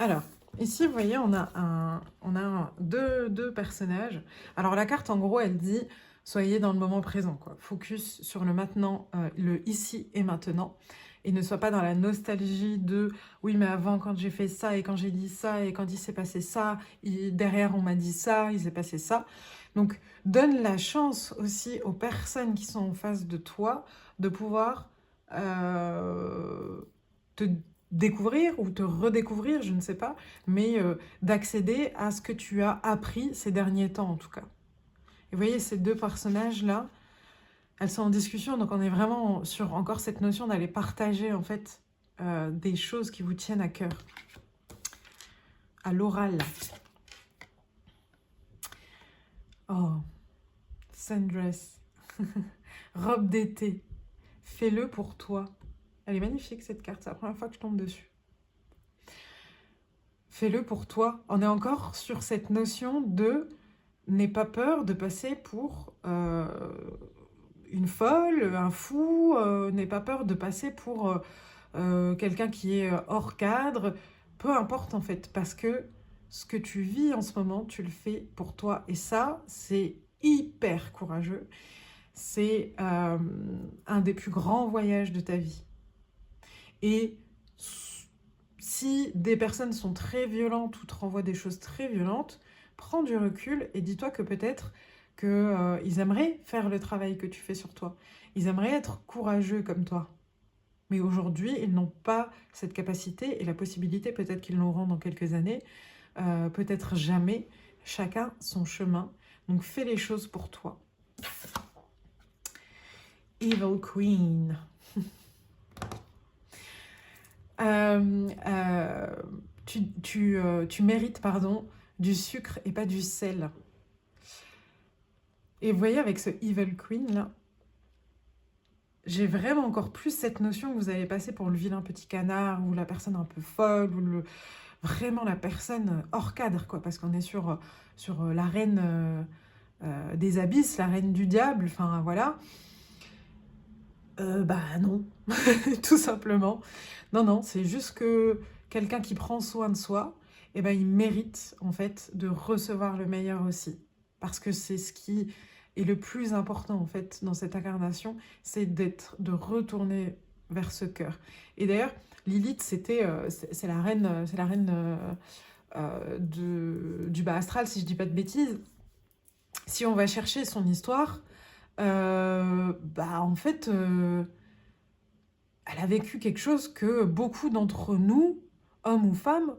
Alors, ici, vous voyez, on a deux personnages. Alors, la carte, en gros, elle dit « Soyez dans le moment présent, quoi. Focus sur le maintenant, le ici et maintenant. Et ne sois pas dans la nostalgie de « Oui, mais avant, quand j'ai fait ça, et quand j'ai dit ça, et quand il s'est passé ça, derrière, on m'a dit ça, il s'est passé ça. » Donc, donne la chance aussi aux personnes qui sont en face de toi de pouvoir te découvrir ou te redécouvrir, je ne sais pas, mais d'accéder à ce que tu as appris ces derniers temps en tout cas. Et vous voyez, ces deux personnages-là, elles sont en discussion, donc on est vraiment sur encore cette notion d'aller partager en fait des choses qui vous tiennent à cœur, à l'oral. Oh, sundress, robe d'été, fais-le pour toi. Elle est magnifique cette carte, c'est la première fois que je tombe dessus. Fais-le pour toi. On est encore sur cette notion de n'aie pas peur de passer pour une folle, un fou, n'aie pas peur de passer pour quelqu'un qui est hors cadre, peu importe en fait, parce que ce que tu vis en ce moment, tu le fais pour toi. Et ça, c'est hyper courageux. C'est un des plus grands voyages de ta vie. Et si des personnes sont très violentes ou te renvoient des choses très violentes, prends du recul et dis-toi que peut-être qu'ils aimeraient faire le travail que tu fais sur toi. Ils aimeraient être courageux comme toi. Mais aujourd'hui, ils n'ont pas cette capacité et la possibilité, peut-être qu'ils l'auront dans quelques années, peut-être jamais. Chacun son chemin. Donc fais les choses pour toi. Evil Queen. Tu mérites, pardon, du sucre et pas du sel. Et vous voyez, avec ce Evil Queen, là, j'ai vraiment encore plus cette notion que vous allez passer pour le vilain petit canard ou la personne un peu folle ou vraiment la personne hors cadre, quoi, parce qu'on est sur la reine des abysses, la reine du diable, enfin voilà. Bah non, tout simplement. Non, non, c'est juste que quelqu'un qui prend soin de soi, eh ben, il mérite en fait de recevoir le meilleur aussi. Parce que c'est ce qui est le plus important en fait dans cette incarnation, c'est de retourner vers ce cœur. Et d'ailleurs, Lilith, c'est la reine du bas astral, si je dis pas de bêtises. Si on va chercher son histoire, bah en fait, elle a vécu quelque chose que beaucoup d'entre nous, hommes ou femmes,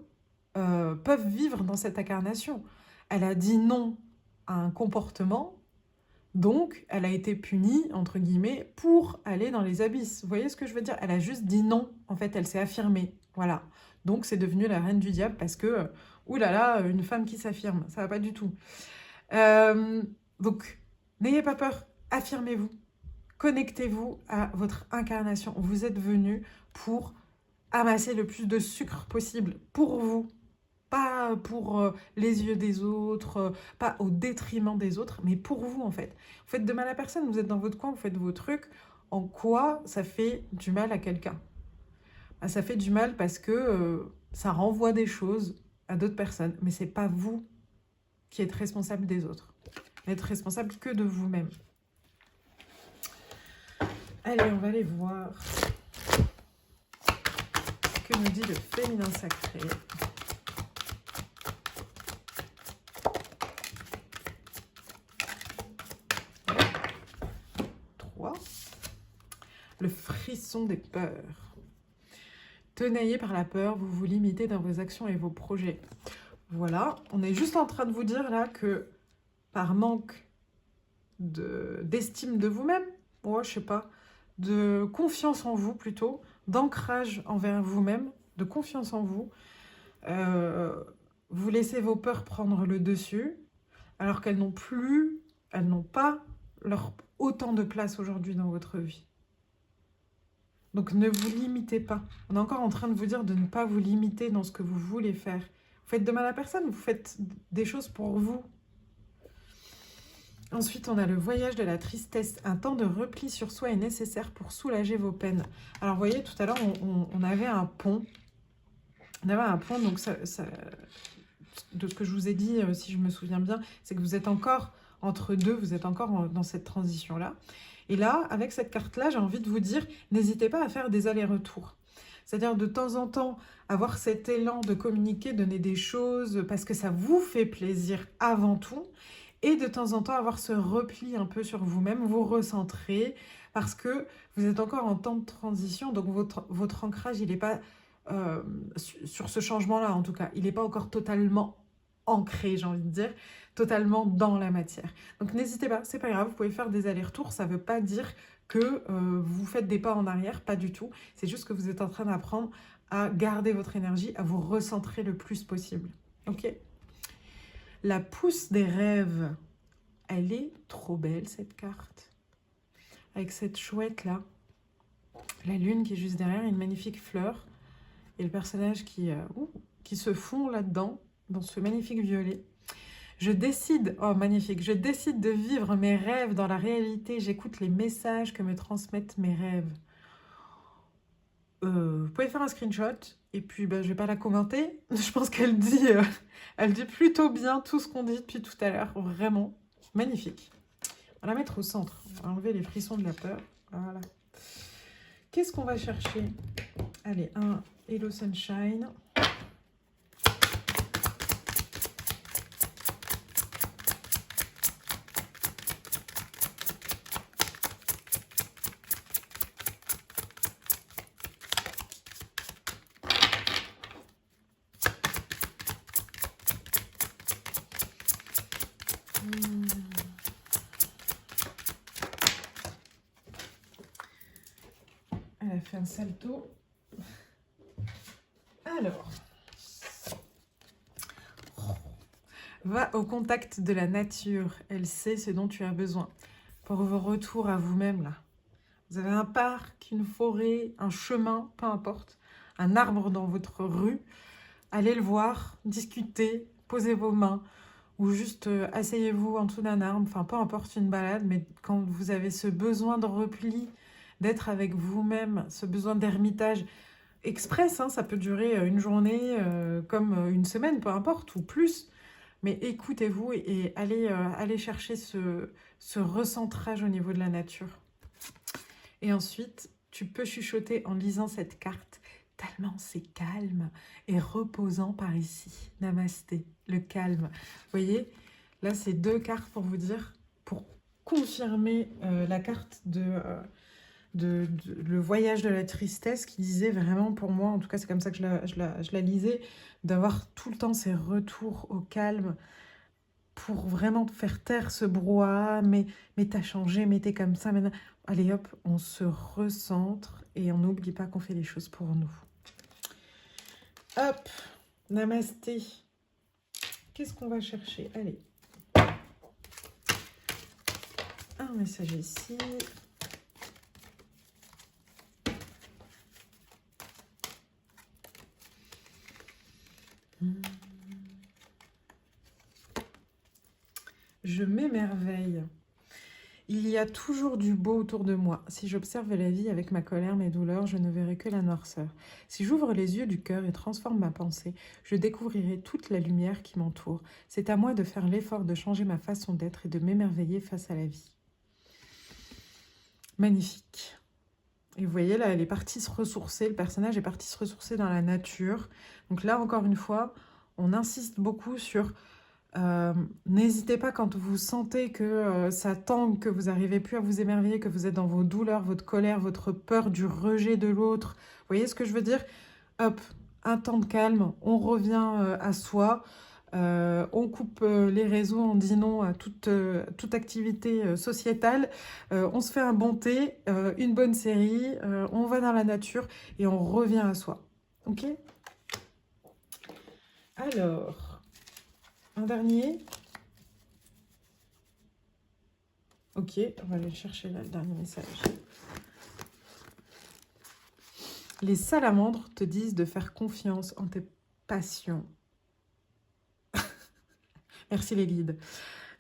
peuvent vivre dans cette incarnation. Elle a dit non à un comportement, donc elle a été punie, entre guillemets, pour aller dans les abysses. Vous voyez ce que je veux dire? Elle a juste dit non, en fait, elle s'est affirmée. Voilà. Donc c'est devenu la reine du diable parce que, oulala, une femme qui s'affirme, ça va pas du tout. Euh, donc, n'ayez pas peur, affirmez-vous. Connectez-vous à votre incarnation. Vous êtes venu pour amasser le plus de sucre possible pour vous, pas pour les yeux des autres, pas au détriment des autres, mais pour vous en fait. Vous faites de mal à personne, vous êtes dans votre coin, vous faites vos trucs. En quoi ça fait du mal à quelqu'un? Bah, ça fait du mal parce que ça renvoie des choses à d'autres personnes, mais c'est pas vous qui êtes responsable des autres. Vous n'êtes responsable que de vous-même. Allez, on va aller voir ce que nous dit le féminin sacré. Le frisson des peurs. Tenaillé par la peur, vous vous limitez dans vos actions et vos projets. Voilà, on est juste en train de vous dire là que par manque d'estime de vous-même, ouais, je sais pas, de confiance en vous plutôt, d'ancrage envers vous-même, de confiance en vous, vous laissez vos peurs prendre le dessus, alors qu'elles n'ont pas autant de place aujourd'hui dans votre vie. Donc ne vous limitez pas. On est encore en train de vous dire de ne pas vous limiter dans ce que vous voulez faire. Vous faites de mal à personne, vous faites des choses pour vous. Ensuite, on a le voyage de la tristesse. Un temps de repli sur soi est nécessaire pour soulager vos peines. Alors, vous voyez, tout à l'heure, on avait un pont. On avait un pont, donc de ce que je vous ai dit, si je me souviens bien, c'est que vous êtes encore entre deux, vous êtes encore dans cette transition-là. Et là, avec cette carte-là, j'ai envie de vous dire, n'hésitez pas à faire des allers-retours. C'est-à-dire de temps en temps, avoir cet élan de communiquer, donner des choses, parce que ça vous fait plaisir avant tout. Et de temps en temps, avoir ce repli un peu sur vous-même, vous recentrer, parce que vous êtes encore en temps de transition, donc votre ancrage, il n'est pas, sur ce changement-là en tout cas, il n'est pas encore totalement ancré, j'ai envie de dire, totalement dans la matière. Donc n'hésitez pas, c'est pas grave, vous pouvez faire des allers-retours, ça veut pas dire que vous faites des pas en arrière, pas du tout. C'est juste que vous êtes en train d'apprendre à garder votre énergie, à vous recentrer le plus possible. Ok? La pousse des rêves, elle est trop belle cette carte. Avec cette chouette là, la lune qui est juste derrière, une magnifique fleur, et le personnage qui se fond là-dedans, dans ce magnifique violet. Je décide, oh magnifique, je décide de vivre mes rêves dans la réalité. J'écoute les messages que me transmettent mes rêves. Vous pouvez faire un screenshot et puis je vais pas la commenter. Je pense qu'elle elle dit plutôt bien tout ce qu'on dit depuis tout à l'heure. Vraiment magnifique. On va la mettre au centre. On va enlever les frissons de la peur. Voilà. Qu'est-ce qu'on va chercher? Allez, un Hello Sunshine. Elle a fait un salto. Alors, va au contact de la nature. Elle sait ce dont tu as besoin. Pour vos retours à vous-même, là. Vous avez un parc, une forêt, un chemin, peu importe, un arbre dans votre rue. Allez le voir, discutez, posez vos mains ou juste asseyez-vous en dessous d'un arbre. Enfin, peu importe une balade, mais quand vous avez ce besoin de repli, d'être avec vous-même, ce besoin d'ermitage express, hein, ça peut durer une journée comme une semaine, peu importe, ou plus. Mais écoutez-vous et allez chercher ce recentrage au niveau de la nature. Et ensuite, tu peux chuchoter en lisant cette carte, tellement c'est calme et reposant par ici. Namasté, le calme. Vous voyez, là, c'est 2 cartes pour vous dire, pour confirmer la carte de le voyage de la tristesse qui disait vraiment pour moi, en tout cas c'est comme ça que je la lisais, d'avoir tout le temps ces retours au calme pour vraiment faire taire ce brouhaha, mais t'as changé, mais t'es comme ça, maintenant. Allez hop, on se recentre et on n'oublie pas qu'on fait les choses pour nous. Hop, namasté. Qu'est-ce qu'on va chercher? Allez. Un message ici. Je m'émerveille. Il y a toujours du beau autour de moi. Si j'observe la vie avec ma colère, mes douleurs, je ne verrai que la noirceur. Si j'ouvre les yeux du cœur et transforme ma pensée, je découvrirai toute la lumière qui m'entoure. C'est à moi de faire l'effort de changer ma façon d'être et de m'émerveiller face à la vie. Magnifique. Et vous voyez, là, elle est partie se ressourcer, le personnage est parti se ressourcer dans la nature. Donc là, encore une fois, on insiste beaucoup sur... n'hésitez pas quand vous sentez que ça tangue, que vous n'arrivez plus à vous émerveiller, que vous êtes dans vos douleurs, votre colère, votre peur du rejet de l'autre. Vous voyez ce que je veux dire? Hop, un temps de calme, on revient à soi, on coupe les réseaux, on dit non à toute activité sociétale, on se fait un bon thé, une bonne série, on va dans la nature et on revient à soi. Ok? Alors... un dernier. Ok, on va aller chercher là le dernier message. Les salamandres te disent de faire confiance en tes passions. Merci les guides.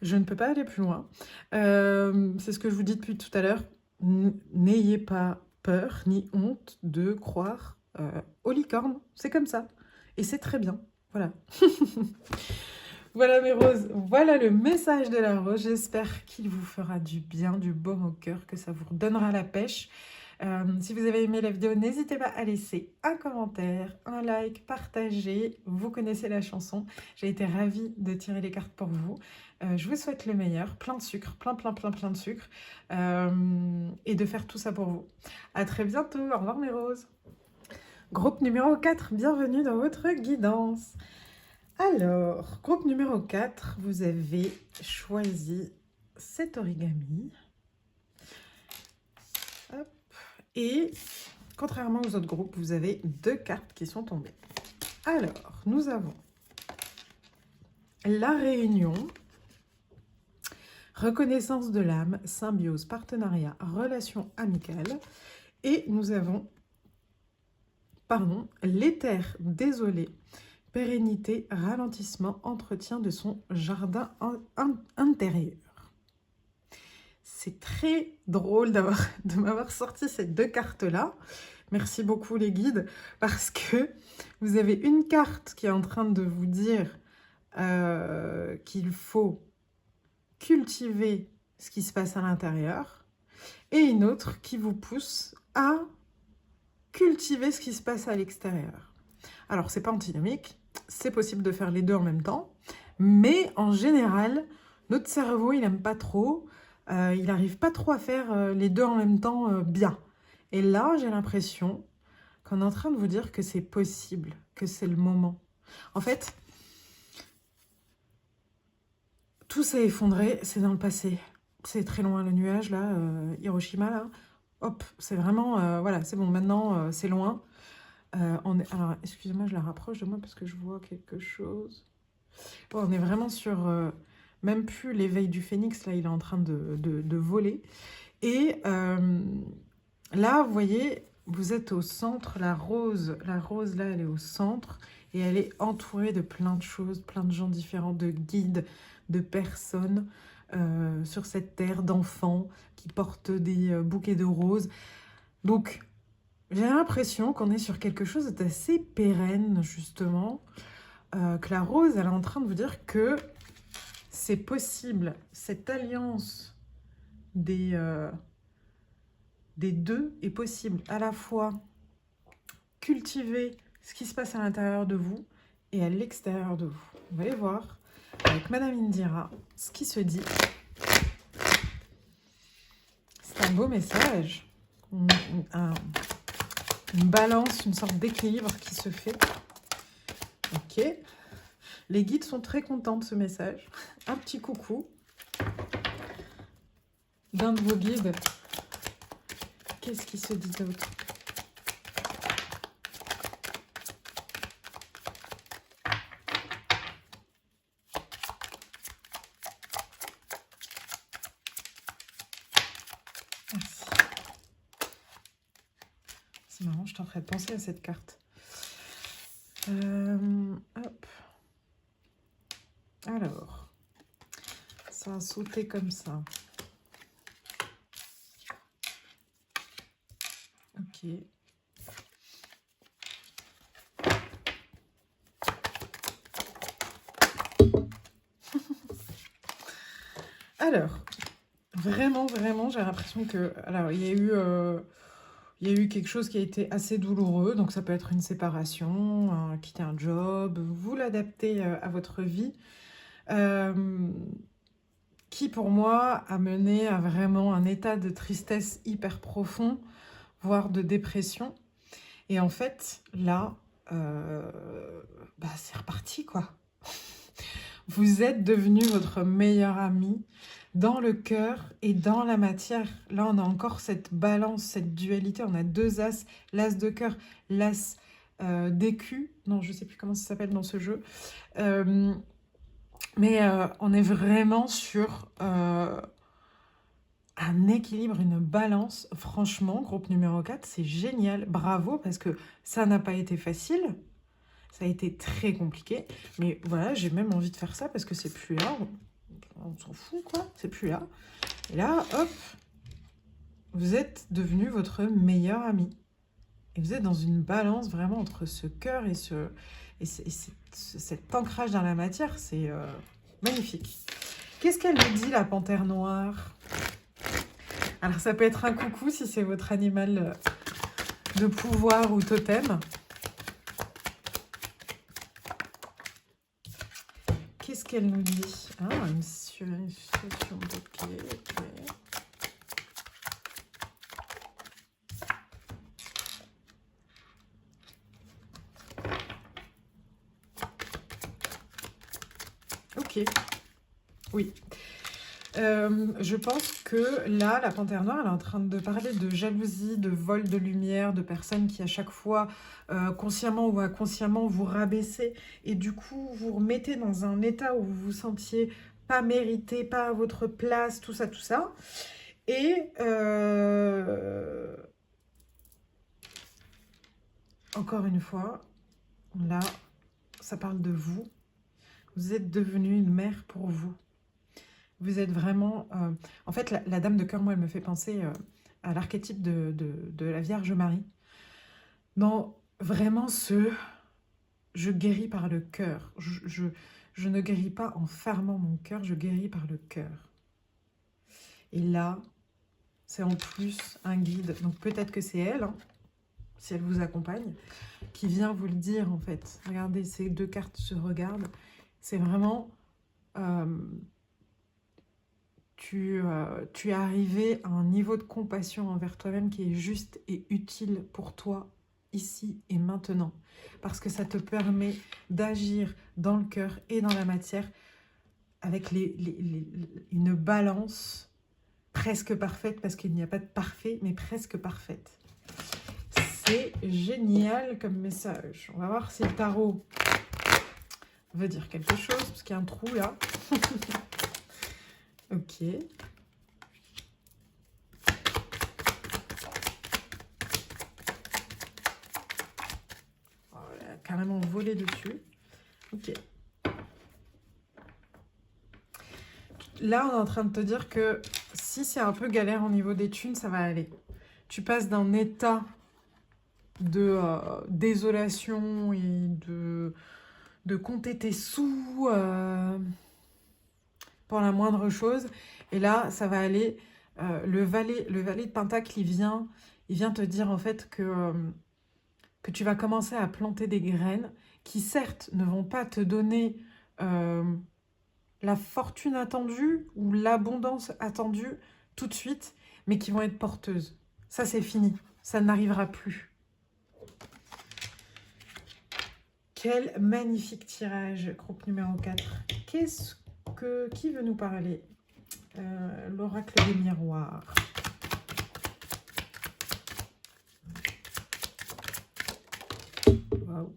Je ne peux pas aller plus loin. C'est ce que je vous dis depuis tout à l'heure. N'ayez pas peur ni honte de croire aux licornes. C'est comme ça. Et c'est très bien. Voilà. Voilà mes roses, voilà le message de la rose. J'espère qu'il vous fera du bien, du baume au cœur, que ça vous redonnera la pêche. Si vous avez aimé la vidéo, n'hésitez pas à laisser un commentaire, un like, partager. Vous connaissez la chanson. J'ai été ravie de tirer les cartes pour vous. Je vous souhaite le meilleur, plein de sucre, plein de sucre. Et de faire tout ça pour vous. À très bientôt, au revoir mes roses. Groupe numéro 4, bienvenue dans votre guidance. Alors, groupe numéro 4, vous avez choisi cet origami. Hop. Et contrairement aux autres groupes, vous avez 2 cartes qui sont tombées. Alors, nous avons la réunion, reconnaissance de l'âme, symbiose, partenariat, relation amicale. Et nous avons, l'éther désolé, pérennité, ralentissement, entretien de son jardin intérieur. C'est très drôle de m'avoir sorti ces 2 cartes-là. Merci beaucoup les guides, parce que vous avez une carte qui est en train de vous dire qu'il faut cultiver ce qui se passe à l'intérieur, et une autre qui vous pousse à cultiver ce qui se passe à l'extérieur. Alors, c'est pas antinomique, c'est possible de faire les 2 en même temps, mais en général, notre cerveau, il n'aime pas trop, il n'arrive pas trop à faire les 2 en même temps bien. Et là, j'ai l'impression qu'on est en train de vous dire que c'est possible, que c'est le moment. En fait, tout s'est effondré, c'est dans le passé. C'est très loin, le nuage, là, Hiroshima, là. Hop, c'est vraiment, voilà, c'est bon, maintenant, c'est loin. Alors, excusez-moi, je la rapproche de moi parce que je vois quelque chose. Bon, on est vraiment sur, même plus l'éveil du phénix, là, il est en train de voler. Et Là, vous voyez, vous êtes au centre, la rose là, elle est au centre et elle est entourée de plein de choses, plein de gens différents, de guides, de personnes sur cette terre, d'enfants qui portent des bouquets de roses. Donc, j'ai l'impression qu'on est sur quelque chose d'assez pérenne, justement, que la rose, elle est en train de vous dire que c'est possible, cette alliance des deux est possible, à la fois cultiver ce qui se passe à l'intérieur de vous et à l'extérieur de vous. On va aller voir avec Madame Indira ce qui se dit. C'est un beau message, une balance, une sorte d'équilibre qui se fait. Ok, les guides sont très contents de ce message. Un petit coucou d'un de vos guides. Qu'est-ce qui se dit d'autre? Merci. C'est marrant, je suis en train de penser à cette carte. Hop. Alors, ça a sauté comme ça. Ok. Alors, vraiment, j'ai l'impression que... Alors, il y a eu quelque chose qui a été assez douloureux, donc ça peut être une séparation, quitter un job, vous l'adapter à votre vie, qui pour moi a mené à vraiment un état de tristesse hyper profond, voire de dépression. Et en fait, là, c'est reparti, quoi. Vous êtes devenu votre meilleur ami dans le cœur et dans la matière. Là, on a encore cette balance, cette dualité. On a deux as, l'as de cœur, l'as d'écu. Non, je ne sais plus comment ça s'appelle dans ce jeu. Mais on est vraiment sur un équilibre, une balance. Franchement, groupe numéro 4, c'est génial. Bravo, parce que ça n'a pas été facile. Ça a été très compliqué. Mais voilà, j'ai même envie de faire ça parce que c'est plus là. On s'en fout, quoi. C'est plus là. Et là, hop, vous êtes devenu votre meilleur ami. Et vous êtes dans une balance vraiment entre ce cœur et cet ancrage dans la matière. C'est magnifique. Qu'est-ce qu'elle nous dit, la panthère noire? Alors, ça peut être un coucou si c'est votre animal de pouvoir ou totem. Qu'est-ce qu'elle nous dit? Ah, une situation bloquée. Ok. Oui. Je pense que là, la panthère noire, elle est en train de parler de jalousie, de vol de lumière, de personnes qui à chaque fois, consciemment ou inconsciemment, vous rabaissez et du coup, vous remettez dans un état où vous vous sentiez pas mérité, pas à votre place, tout ça, tout ça. Et encore une fois, là, ça parle de vous. Vous êtes devenu une mère pour vous. Vous êtes vraiment... En fait, la dame de cœur, moi, elle me fait penser à l'archétype de la Vierge Marie. Dans vraiment je guéris par le cœur. Je ne guéris pas en fermant mon cœur, je guéris par le cœur. Et là, c'est en plus un guide. Donc peut-être que c'est elle, hein, si elle vous accompagne, qui vient vous le dire, en fait. Regardez, ces deux cartes se regardent. C'est vraiment... tu es arrivé à un niveau de compassion envers toi-même qui est juste et utile pour toi, ici et maintenant. Parce que ça te permet d'agir dans le cœur et dans la matière avec une balance presque parfaite, parce qu'il n'y a pas de parfait, mais presque parfaite. C'est génial comme message. On va voir si le tarot veut dire quelque chose, parce qu'il y a un trou là. Ok. voler dessus. Ok. Là, on est en train de te dire que si c'est un peu galère au niveau des thunes, ça va aller. Tu passes d'un état de désolation et de compter tes sous pour la moindre chose. Et là, ça va aller. Le valet de Pentacle, il vient te dire en fait que tu vas commencer à planter des graines qui certes ne vont pas te donner la fortune attendue ou l'abondance attendue tout de suite, mais qui vont être porteuses. Ça, c'est fini. Ça n'arrivera plus. Quel magnifique tirage, groupe numéro 4. Qui veut nous parler? L'oracle des miroirs. Waouh.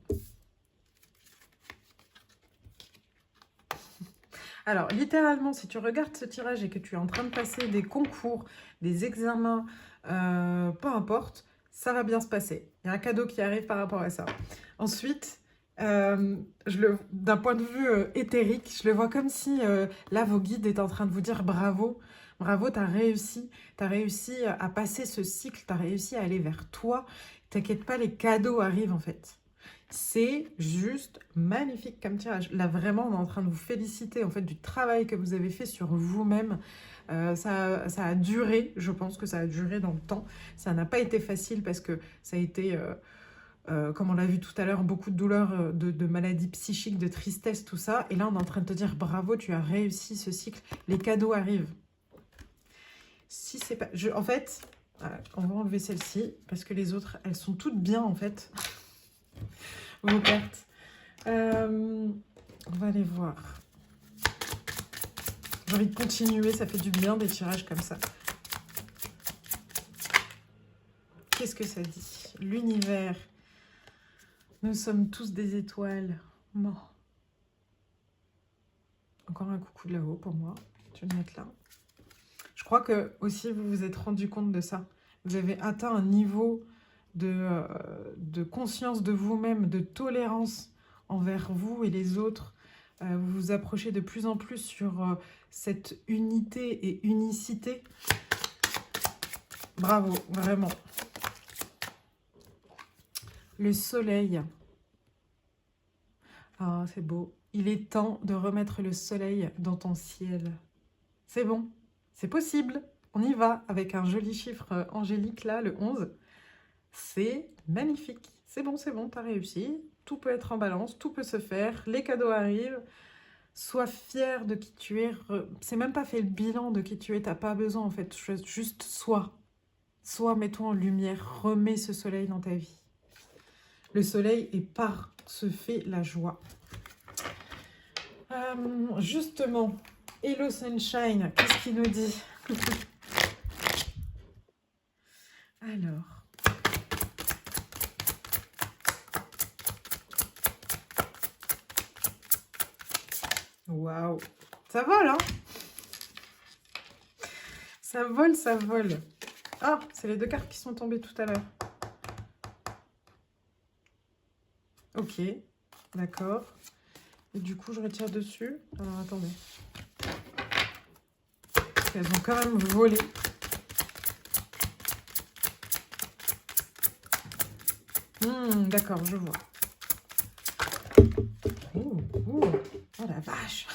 Alors, littéralement, si tu regardes ce tirage et que tu es en train de passer des concours, des examens, peu importe, ça va bien se passer. Il y a un cadeau qui arrive par rapport à ça. Ensuite, d'un point de vue éthérique, je le vois comme si là, vos guides étaient en train de vous dire bravo. Bravo, tu as réussi. Tu as réussi à passer ce cycle, tu as réussi à aller vers toi. T'inquiète pas, les cadeaux arrivent en fait. C'est juste magnifique comme tirage. Là, vraiment, on est en train de vous féliciter en fait du travail que vous avez fait sur vous-même. Ça a duré, je pense que ça a duré dans le temps. Ça n'a pas été facile parce que ça a été, comme on l'a vu tout à l'heure, beaucoup de douleurs, de maladies psychiques, de tristesse, tout ça. Et là, on est en train de te dire bravo, tu as réussi ce cycle. Les cadeaux arrivent. Si c'est pas... en fait, on va enlever celle-ci parce que les autres, elles sont toutes bien en fait. Vos cartes. On va aller voir. J'ai envie de continuer, ça fait du bien des tirages comme ça. Qu'est-ce que ça dit? L'univers. Nous sommes tous des étoiles. Bon. Encore un coucou de là-haut pour moi. Je vais le mettre là. Je crois que aussi vous vous êtes rendu compte de ça. Vous avez atteint un niveau de conscience de vous-même, de tolérance envers vous et les autres. Vous vous approchez de plus en plus sur cette unité et unicité. Bravo, vraiment. Le soleil. Ah, c'est beau. Il est temps de remettre le soleil dans ton ciel. C'est bon, c'est possible. On y va avec un joli chiffre angélique là, le 11. C'est magnifique. C'est bon, t'as réussi. Tout peut être en balance, tout peut se faire. Les cadeaux arrivent. Sois fier de qui tu es. C'est même pas fait le bilan de qui tu es. T'as pas besoin en fait. Juste sois. Sois, mets-toi en lumière. Remets ce soleil dans ta vie. Le soleil est par ce fait la joie. Justement, Hello Sunshine, qu'est-ce qu'il nous dit? Alors. Waouh, ça vole, hein? Ça vole, ça vole. Ah, c'est les deux cartes qui sont tombées tout à l'heure. Ok, d'accord. Et du coup, je retire dessus. Alors, attendez. Elles ont quand même volé. D'accord, je vois. Oh la vache.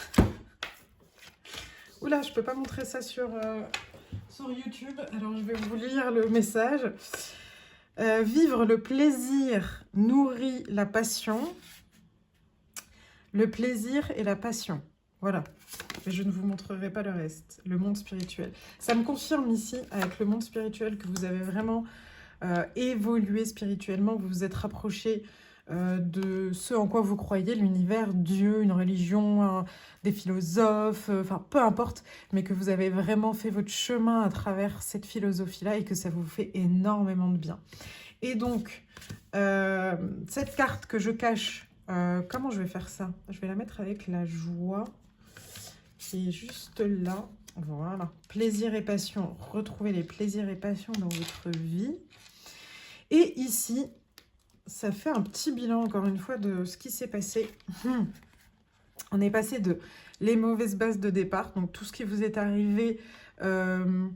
Oula, je peux pas montrer ça sur YouTube. Alors, je vais vous lire le message. Vivre le plaisir nourrit la passion. Le plaisir et la passion. Voilà. Et je ne vous montrerai pas le reste. Le monde spirituel. Ça me confirme ici, avec le monde spirituel, que vous avez vraiment évolué spirituellement, que vous vous êtes rapproché de ce en quoi vous croyez, l'univers, Dieu, une religion, des philosophes, enfin peu importe, mais que vous avez vraiment fait votre chemin à travers cette philosophie-là et que ça vous fait énormément de bien. Et donc, cette carte que je cache, comment je vais faire ça? Je vais la mettre avec la joie, qui est juste là. Voilà, plaisir et passion. Retrouvez les plaisirs et passions dans votre vie. Et ici, ça fait un petit bilan, encore une fois, de ce qui s'est passé. On est passé de les mauvaises bases de départ, donc tout ce qui vous est arrivé dans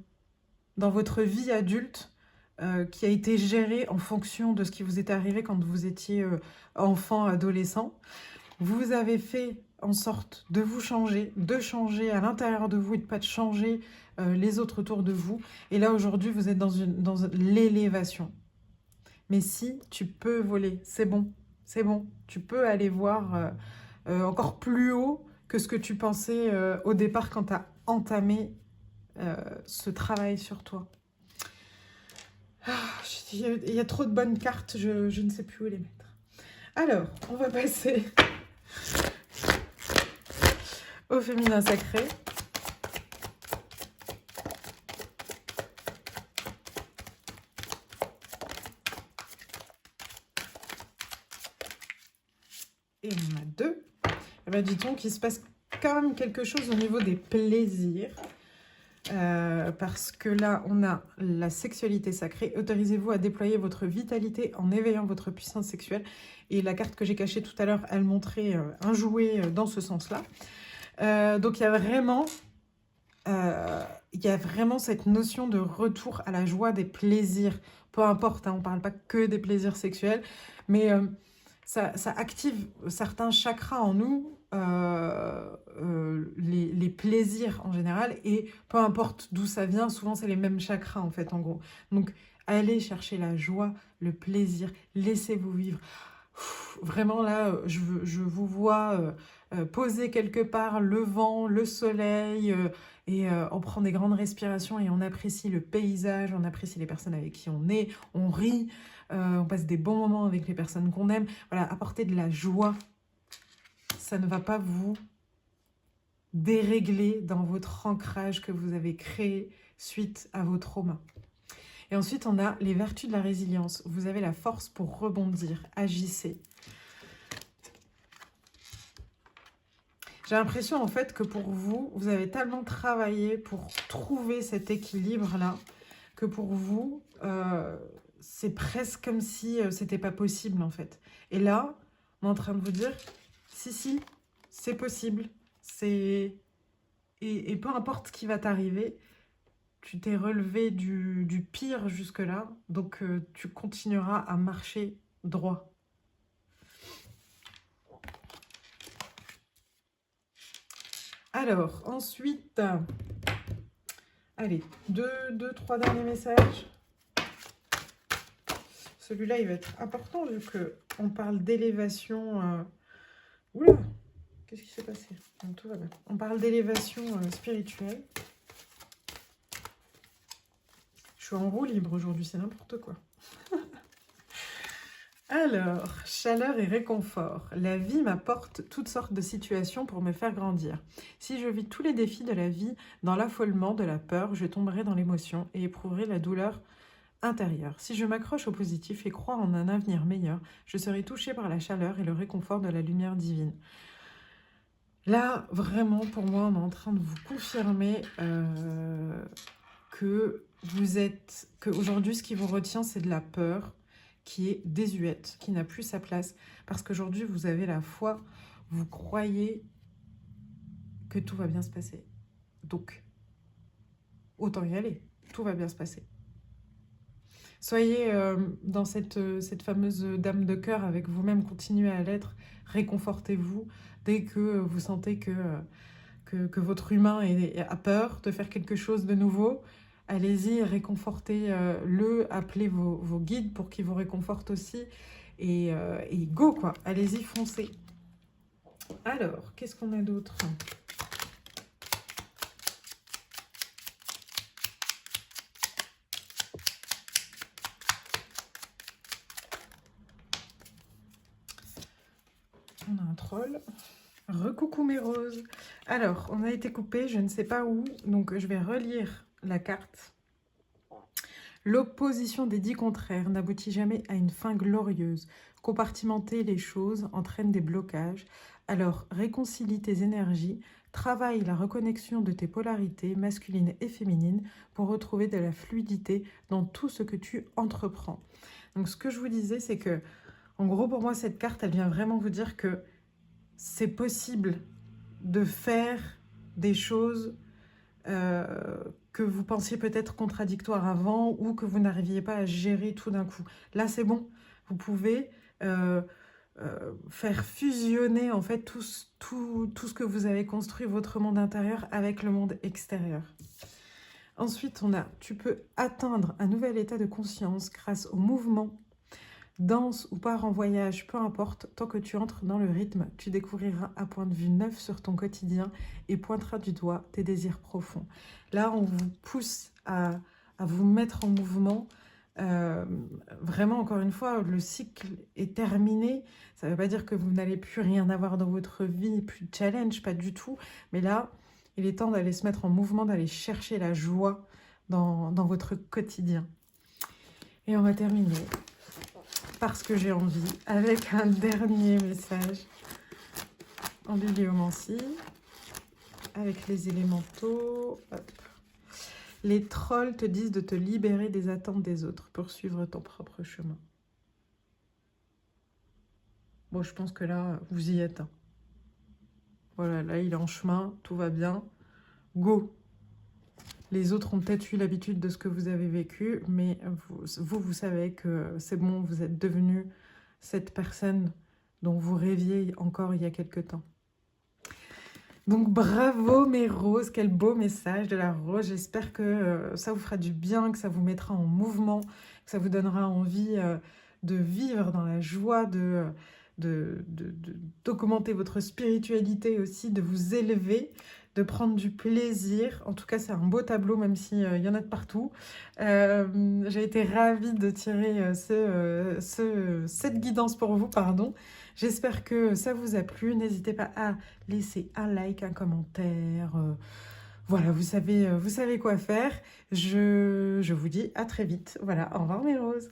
votre vie adulte, qui a été géré en fonction de ce qui vous est arrivé quand vous étiez enfant, adolescent. Vous avez fait en sorte de vous changer, de changer à l'intérieur de vous et de pas de changer les autres autour de vous. Et là, aujourd'hui, vous êtes dans l'élévation. Mais si tu peux voler, c'est bon, c'est bon. Tu peux aller voir encore plus haut que ce que tu pensais au départ quand tu as entamé ce travail sur toi. Ah, il y a trop de bonnes cartes, je ne sais plus où les mettre. Alors, on va passer au féminin sacré. Et on a 2. Eh ben, dit-on qu'il se passe quand même quelque chose au niveau des plaisirs. Parce que là, on a la sexualité sacrée. Autorisez-vous à déployer votre vitalité en éveillant votre puissance sexuelle. Et la carte que j'ai cachée tout à l'heure, elle montrait un jouet dans ce sens-là. Donc, il y a vraiment cette notion de retour à la joie des plaisirs. Peu importe, hein, on ne parle pas que des plaisirs sexuels, mais ça active certains chakras en nous, les plaisirs en général, et peu importe d'où ça vient, souvent c'est les mêmes chakras en fait, en gros. Donc, allez chercher la joie, le plaisir, laissez-vous vivre. Vraiment là, je vous vois poser quelque part le vent, le soleil, et on prend des grandes respirations et on apprécie le paysage, on apprécie les personnes avec qui on est, on rit, on passe des bons moments avec les personnes qu'on aime. Voilà, apporter de la joie, ça ne va pas vous dérégler dans votre ancrage que vous avez créé suite à vos traumas. Et ensuite, on a les vertus de la résilience. Vous avez la force pour rebondir, agissez. J'ai l'impression en fait que pour vous, vous avez tellement travaillé pour trouver cet équilibre-là, que pour vous, c'est presque comme si c'était pas possible en fait. Et là, on est en train de vous dire, si, c'est possible. Et peu importe ce qui va t'arriver, tu t'es relevé du pire jusque-là, donc tu continueras à marcher droit. Alors, ensuite, allez, deux, trois derniers messages. Celui-là, il va être important vu qu'on parle d'élévation. Oula, qu'est-ce qui s'est passé? Non, tout va bien. On parle d'élévation spirituelle. Je suis en roue libre aujourd'hui, c'est n'importe quoi. Alors, chaleur et réconfort. La vie m'apporte toutes sortes de situations pour me faire grandir. Si je vis tous les défis de la vie dans l'affolement de la peur, je tomberai dans l'émotion et éprouverai la douleur intérieure. Si je m'accroche au positif et crois en un avenir meilleur, je serai touchée par la chaleur et le réconfort de la lumière divine. Là, vraiment, pour moi, on est en train de vous confirmer qu'aujourd'hui, ce qui vous retient, c'est de la peur, qui est désuète, qui n'a plus sa place. Parce qu'aujourd'hui, vous avez la foi, vous croyez que tout va bien se passer. Donc, autant y aller, tout va bien se passer. Soyez dans cette fameuse dame de cœur avec vous-même, continuez à l'être, réconfortez-vous. Dès que vous sentez que votre humain a peur de faire quelque chose de nouveau, allez-y, réconfortez-le, appelez vos guides pour qu'ils vous réconfortent aussi. Et go, quoi. Allez-y, foncez. Alors, qu'est-ce qu'on a d'autre ? On a un troll. Recoucou mes roses. Alors, on a été coupé, je ne sais pas où, donc je vais relire la carte. L'opposition des 10 contraires n'aboutit jamais à une fin glorieuse. Compartimenter les choses entraîne des blocages. Alors, réconcilie tes énergies, travaille la reconnexion de tes polarités masculines et féminines pour retrouver de la fluidité dans tout ce que tu entreprends. Donc, ce que je vous disais, c'est que En gros, pour moi, cette carte, elle vient vraiment vous dire que c'est possible de faire des choses que vous pensiez peut-être contradictoires avant ou que vous n'arriviez pas à gérer tout d'un coup. Là, c'est bon. Vous pouvez faire fusionner en fait tout ce que vous avez construit, votre monde intérieur, avec le monde extérieur. Ensuite, on a, tu peux atteindre un nouvel état de conscience grâce au mouvement, danse ou part en voyage, peu importe, tant que tu entres dans le rythme, tu découvriras un point de vue neuf sur ton quotidien et pointeras du doigt tes désirs profonds. Là, on vous pousse à vous mettre en mouvement. Vraiment, encore une fois, le cycle est terminé. Ça ne veut pas dire que vous n'allez plus rien avoir dans votre vie, plus de challenge, pas du tout. Mais là, il est temps d'aller se mettre en mouvement, d'aller chercher la joie dans votre quotidien. Et on va terminer, parce que j'ai envie, avec un dernier message en bibliomancie, avec les élémentaux. Hop. Les trolls te disent de te libérer des attentes des autres pour suivre ton propre chemin. Bon, je pense que là, vous y êtes. Voilà, là, il est en chemin, tout va bien. Go! Les autres ont peut-être eu l'habitude de ce que vous avez vécu, mais vous savez que c'est bon, vous êtes devenu cette personne dont vous rêviez encore il y a quelque temps. Donc bravo mes roses, quel beau message de la rose. J'espère que ça vous fera du bien, que ça vous mettra en mouvement, que ça vous donnera envie de vivre dans la joie, d'augmenter votre spiritualité aussi, de vous élever, de prendre du plaisir. En tout cas, c'est un beau tableau, même s'il y en a de partout. J'ai été ravie de tirer cette guidance pour vous, pardon. J'espère que ça vous a plu. N'hésitez pas à laisser un like, un commentaire. Voilà, vous savez quoi faire. Je vous dis à très vite. Voilà, au revoir mes roses.